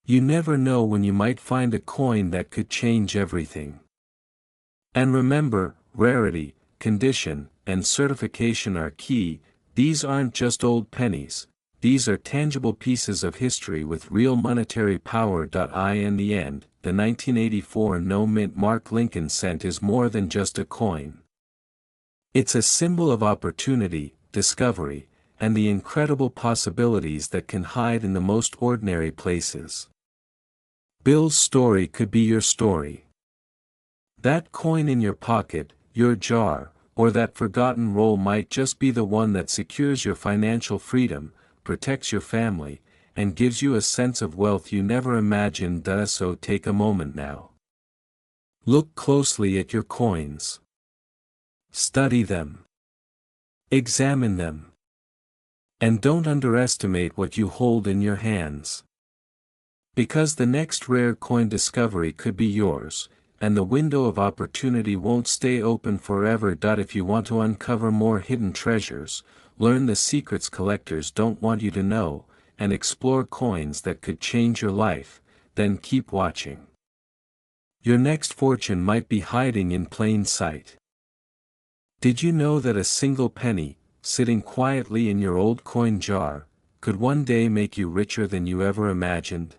You never know when you might find a coin that could change everything. And remember, rarity, condition, and certification are key. These aren't just old pennies, these are tangible pieces of history with real monetary power. In the end, the 1984 no mint mark Lincoln cent is more than just a coin. It's a symbol of opportunity, discovery, and the incredible possibilities that can hide in the most ordinary places. Bill's story could be your story. That coin in your pocket, your jar, or that forgotten roll might just be the one that secures your financial freedom, protects your family, and gives you a sense of wealth you never imagined. So take a moment now. Look closely at your coins. Study them. Examine them. And don't underestimate what you hold in your hands. Because the next rare coin discovery could be yours, and the window of opportunity won't stay open forever. If you want to uncover more hidden treasures, learn the secrets collectors don't want you to know, and explore coins that could change your life, then keep watching. Your next fortune might be hiding in plain sight. Did you know that a single penny, sitting quietly in your old coin jar, could one day make you richer than you ever imagined?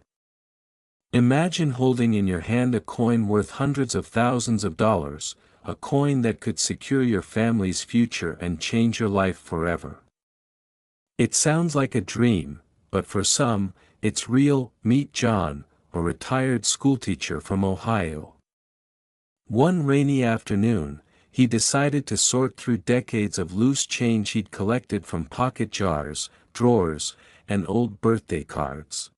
Imagine holding in your hand a coin worth hundreds of thousands of dollars, a coin that could secure your family's future and change your life forever. It sounds like a dream, but for some, it's real. Meet John, a retired schoolteacher from Ohio. One rainy afternoon, he decided to sort through decades of loose change he'd collected from pocket jars, drawers, and old birthday cards.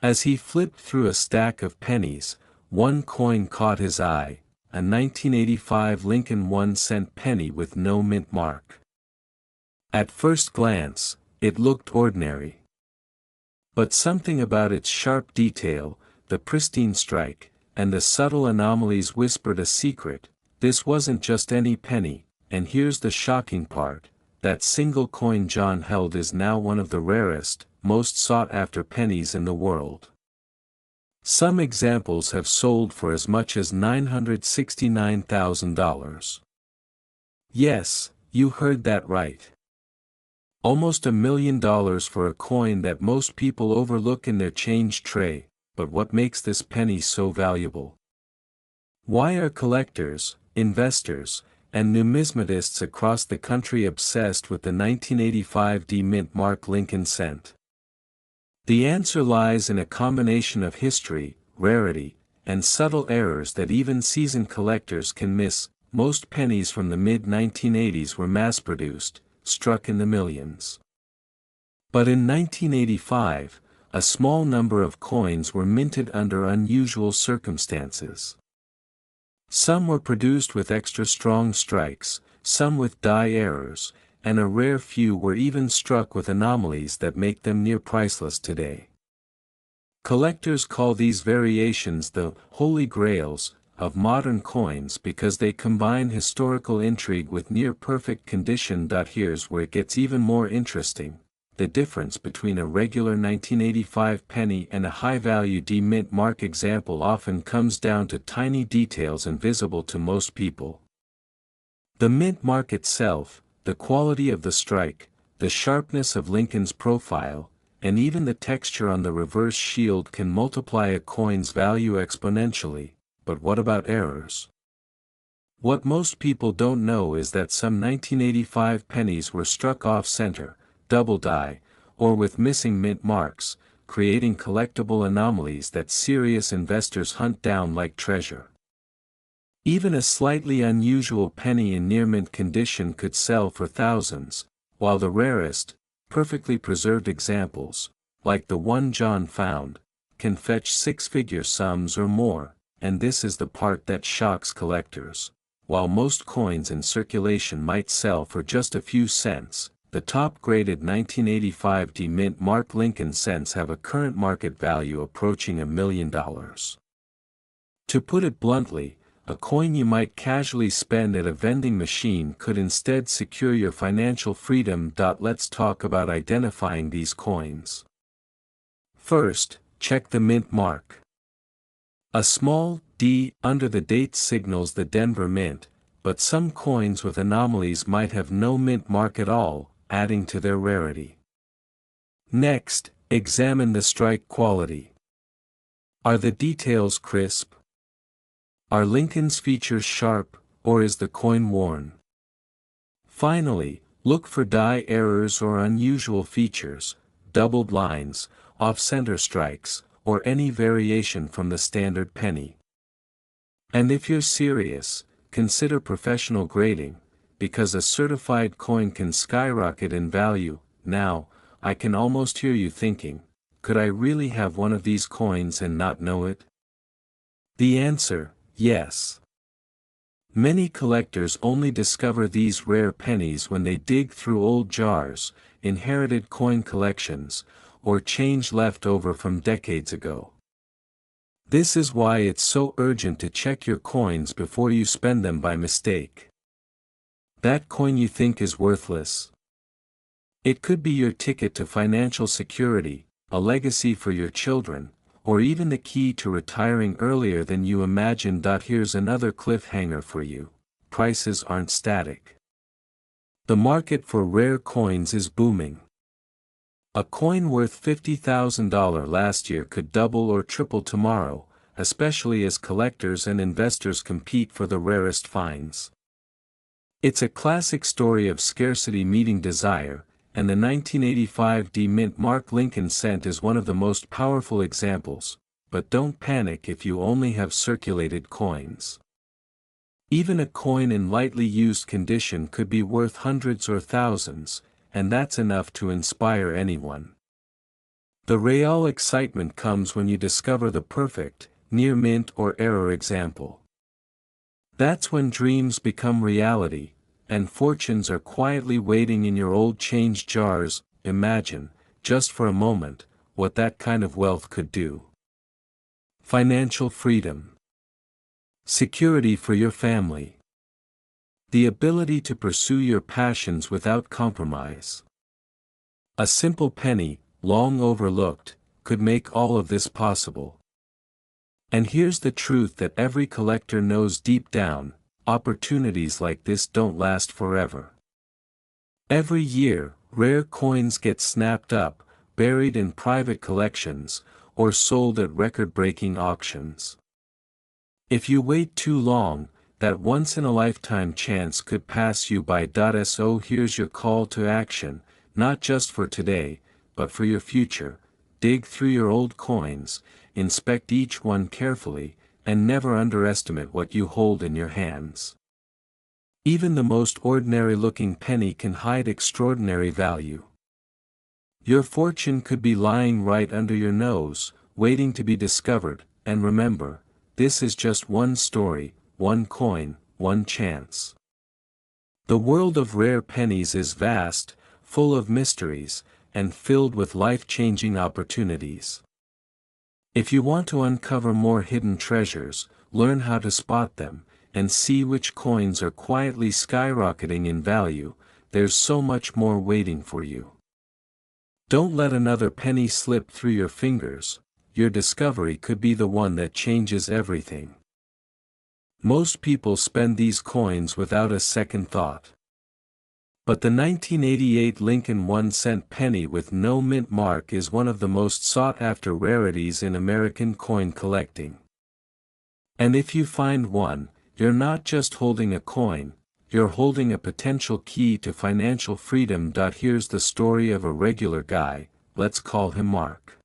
As he flipped through a stack of pennies, one coin caught his eye, a 1985 Lincoln 1-cent penny with no mint mark. At first glance, it looked ordinary. But something about its sharp detail, the pristine strike, and the subtle anomalies whispered a secret. This wasn't just any penny, and here's the shocking part: that single coin John held is now one of the rarest, most sought-after pennies in the world. Some examples have sold for as much as $969,000. Yes, you heard that right. Almost $1 million for a coin that most people overlook in their change tray. But what makes this penny so valuable? Why are collectors, investors, and numismatists across the country obsessed with the 1985 mint mark Lincoln cent? The answer lies in a combination of history, rarity, and subtle errors that even seasoned collectors can miss. Most pennies from the mid-1980s were mass-produced, struck in the millions. But in 1985, a small number of coins were minted under unusual circumstances. Some were produced with extra strong strikes, some with die errors, and a rare few were even struck with anomalies that make them near priceless today. Collectors call these variations the Holy Grails, of modern coins because they combine historical intrigue with near-perfect condition. Here's where it gets even more interesting. The difference between a regular 1985 penny and a high-value D-mint mark example often comes down to tiny details invisible to most people. The mint mark itself, the quality of the strike, the sharpness of Lincoln's profile, and even the texture on the reverse shield can multiply a coin's value exponentially. But what about errors? What most people don't know is that some 1985 pennies were struck off-center, double die, or with missing mint marks, creating collectible anomalies that serious investors hunt down like treasure. Even a slightly unusual penny in near-mint condition could sell for thousands, while the rarest, perfectly preserved examples, like the one John found, can fetch six-figure sums or more, and this is the part that shocks collectors. While most coins in circulation might sell for just a few cents, the top-graded 1985 D-mint mark Lincoln cents have a current market value approaching $1 million. To put it bluntly, a coin you might casually spend at a vending machine could instead secure your financial freedom. Let's talk about identifying these coins. First, check the mint mark. A small D under the date signals the Denver Mint, but some coins with anomalies might have no mint mark at all, adding to their rarity. Next, examine the strike quality. Are the details crisp? Are Lincoln's features sharp, or is the coin worn? Finally, look for die errors or unusual features, doubled lines, off-center strikes, or any variation from the standard penny. And if you're serious, consider professional grading, because a certified coin can skyrocket in value. Now, I can almost hear you thinking, could I really have one of these coins and not know it? The answer, yes. Many collectors only discover these rare pennies when they dig through old jars, inherited coin collections, or change left over from decades ago. This is why it's so urgent to check your coins before you spend them by mistake. That coin you think is worthless? It could be your ticket to financial security, a legacy for your children, or even the key to retiring earlier than you imagined. Here's another cliffhanger for you. Prices aren't static. The market for rare coins is booming. A coin worth $50,000 last year could double or triple tomorrow, especially as collectors and investors compete for the rarest finds. It's a classic story of scarcity meeting desire, and the 1985 D-mint mark Lincoln cent is one of the most powerful examples. But don't panic if you only have circulated coins. Even a coin in lightly used condition could be worth hundreds or thousands, and that's enough to inspire anyone. The real excitement comes when you discover the perfect, near mint or error example. That's when dreams become reality, and fortunes are quietly waiting in your old change jars. Imagine, just for a moment, what that kind of wealth could do. Financial freedom. Security for your family. The ability to pursue your passions without compromise. A simple penny, long overlooked, could make all of this possible. And here's the truth that every collector knows deep down: opportunities like this don't last forever. Every year, rare coins get snapped up, buried in private collections, or sold at record-breaking auctions. If you wait too long, that once-in-a-lifetime chance could pass you by. So here's your call to action, not just for today, but for your future. Dig through your old coins, inspect each one carefully, and never underestimate what you hold in your hands. Even the most ordinary-looking penny can hide extraordinary value. Your fortune could be lying right under your nose, waiting to be discovered. And remember, this is just one story, one coin, one chance. The world of rare pennies is vast, full of mysteries, and filled with life-changing opportunities. If you want to uncover more hidden treasures, learn how to spot them, and see which coins are quietly skyrocketing in value, there's so much more waiting for you. Don't let another penny slip through your fingers. Your discovery could be the one that changes everything. Most people spend these coins without a second thought. But the 1988 Lincoln 1-cent penny with no mint mark is one of the most sought-after rarities in American coin collecting. And if you find one, you're not just holding a coin, you're holding a potential key to financial freedom. Here's the story of a regular guy, let's call him Mark.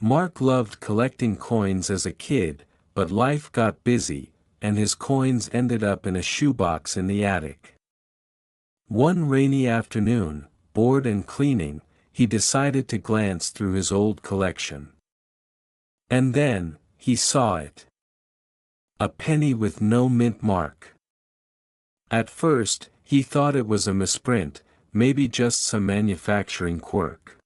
Mark loved collecting coins as a kid, but life got busy, and his coins ended up in a shoebox in the attic. One rainy afternoon, bored and cleaning, he decided to glance through his old collection. And then, he saw it. A penny with no mint mark. At first, he thought it was a misprint, maybe just some manufacturing quirk.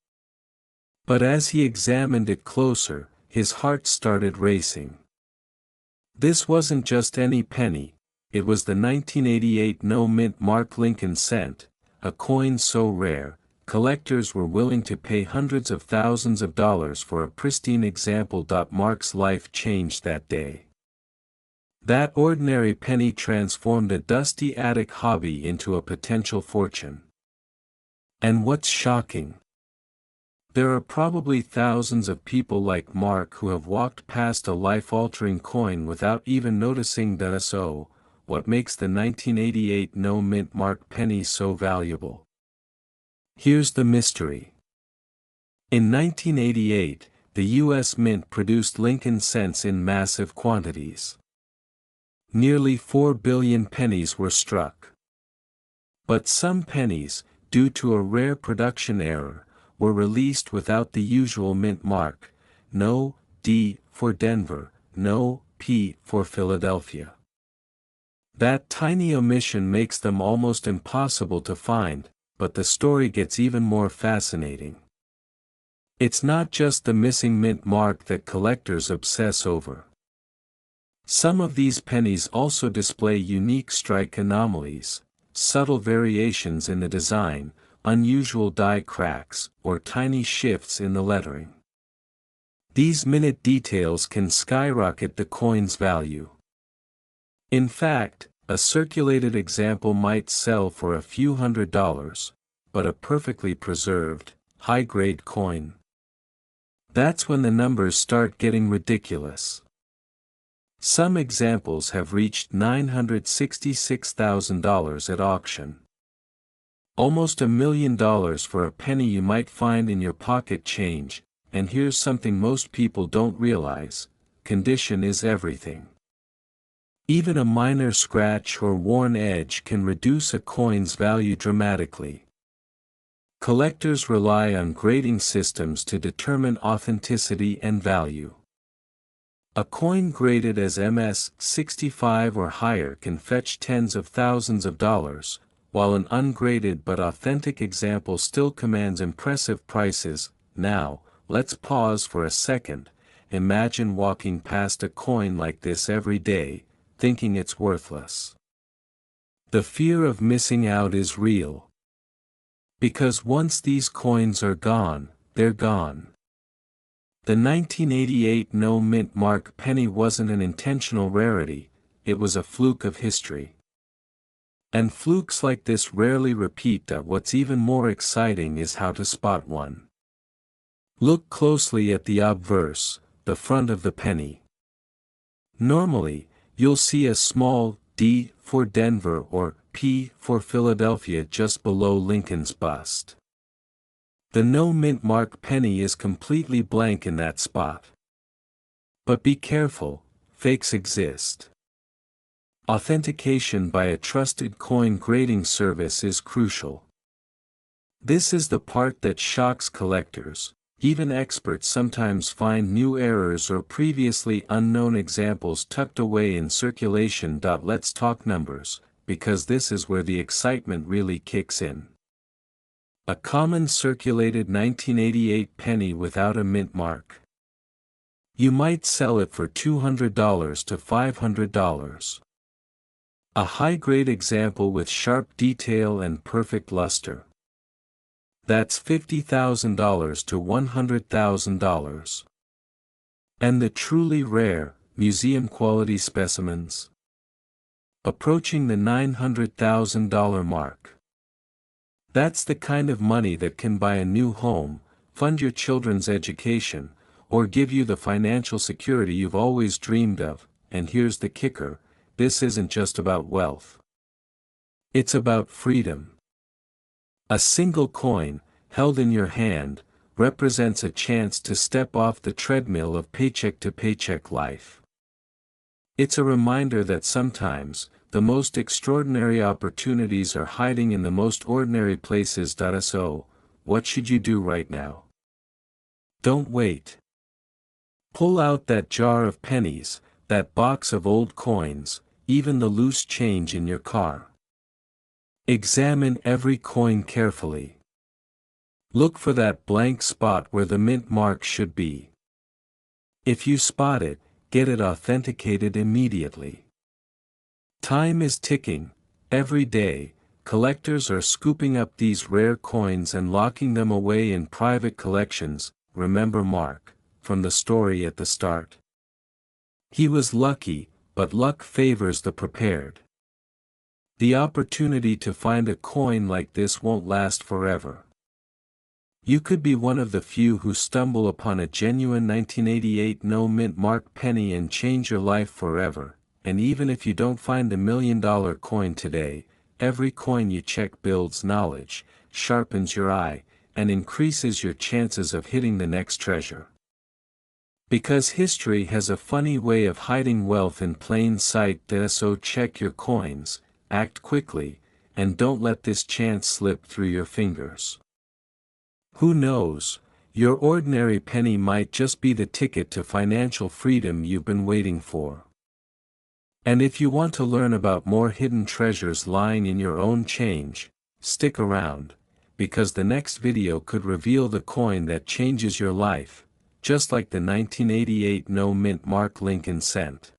But as he examined it closer, his heart started racing. This wasn't just any penny, it was the 1988 no-mint mark Lincoln cent, a coin so rare, collectors were willing to pay hundreds of thousands of dollars for a pristine example. Mark's life changed that day. That ordinary penny transformed a dusty attic hobby into a potential fortune. And what's shocking? There are probably thousands of people like Mark who have walked past a life-altering coin without even noticing. So, what makes the 1988 no-mint mark penny so valuable? Here's the mystery. In 1988, the U.S. Mint produced Lincoln cents in massive quantities. Nearly 4 billion pennies were struck. But some pennies, due to a rare production error, were released without the usual mint mark, no D for Denver, no P for Philadelphia. That tiny omission makes them almost impossible to find, but the story gets even more fascinating. It's not just the missing mint mark that collectors obsess over. Some of these pennies also display unique strike anomalies, subtle variations in the design, unusual die cracks, or tiny shifts in the lettering. These minute details can skyrocket the coin's value. In fact, a circulated example might sell for a few $100s, but a perfectly preserved, high-grade coin. That's when the numbers start getting ridiculous. Some examples have reached $966,000 at auction. Almost $1 million for a penny you might find in your pocket change, and here's something most people don't realize: condition is everything. Even a minor scratch or worn edge can reduce a coin's value dramatically. Collectors rely on grading systems to determine authenticity and value. A coin graded as MS-65 or higher can fetch tens of thousands of dollars, while an ungraded but authentic example still commands impressive prices. Now, let's pause for a second. Imagine walking past a coin like this every day, thinking it's worthless. The fear of missing out is real. Because once these coins are gone, they're gone. The 1988 no-mint mark penny wasn't an intentional rarity, it was a fluke of history. And flukes like this rarely repeat. What's even more exciting is how to spot one. Look closely at the obverse, the front of the penny. Normally, you'll see a small D for Denver or P for Philadelphia just below Lincoln's bust. The no-mint mark penny is completely blank in that spot. But be careful, fakes exist. Authentication by a trusted coin grading service is crucial. This is the part that shocks collectors. Even experts sometimes find new errors or previously unknown examples tucked away in circulation. Let's talk numbers, because this is where the excitement really kicks in. A common circulated 1988 penny without a mint mark. You might sell it for $200 to $500. A high-grade example with sharp detail and perfect luster. That's $50,000 to $100,000. And the truly rare, museum-quality specimens? Approaching the $900,000 mark. That's the kind of money that can buy a new home, fund your children's education, or give you the financial security you've always dreamed of. And here's the kicker, this isn't just about wealth. It's about freedom. A single coin, held in your hand, represents a chance to step off the treadmill of paycheck-to-paycheck life. It's a reminder that sometimes, the most extraordinary opportunities are hiding in the most ordinary places. So, what should you do right now? Don't wait. Pull out that jar of pennies, that box of old coins, even the loose change in your car. Examine every coin carefully. Look for that blank spot where the mint mark should be. If you spot it, get it authenticated immediately. Time is ticking. Every day, collectors are scooping up these rare coins and locking them away in private collections. Remember Mark, from the story at the start? He was lucky, but luck favors the prepared. The opportunity to find a coin like this won't last forever. You could be one of the few who stumble upon a genuine 1988 no-mint mark penny and change your life forever. And even if you don't find a $1 million coin today, every coin you check builds knowledge, sharpens your eye, and increases your chances of hitting the next treasure. Because history has a funny way of hiding wealth in plain sight. So check your coins, act quickly, and don't let this chance slip through your fingers. Who knows, your ordinary penny might just be the ticket to financial freedom you've been waiting for. And if you want to learn about more hidden treasures lying in your own change, stick around, because the next video could reveal the coin that changes your life, just like the 1988 no-mint mark Lincoln cent.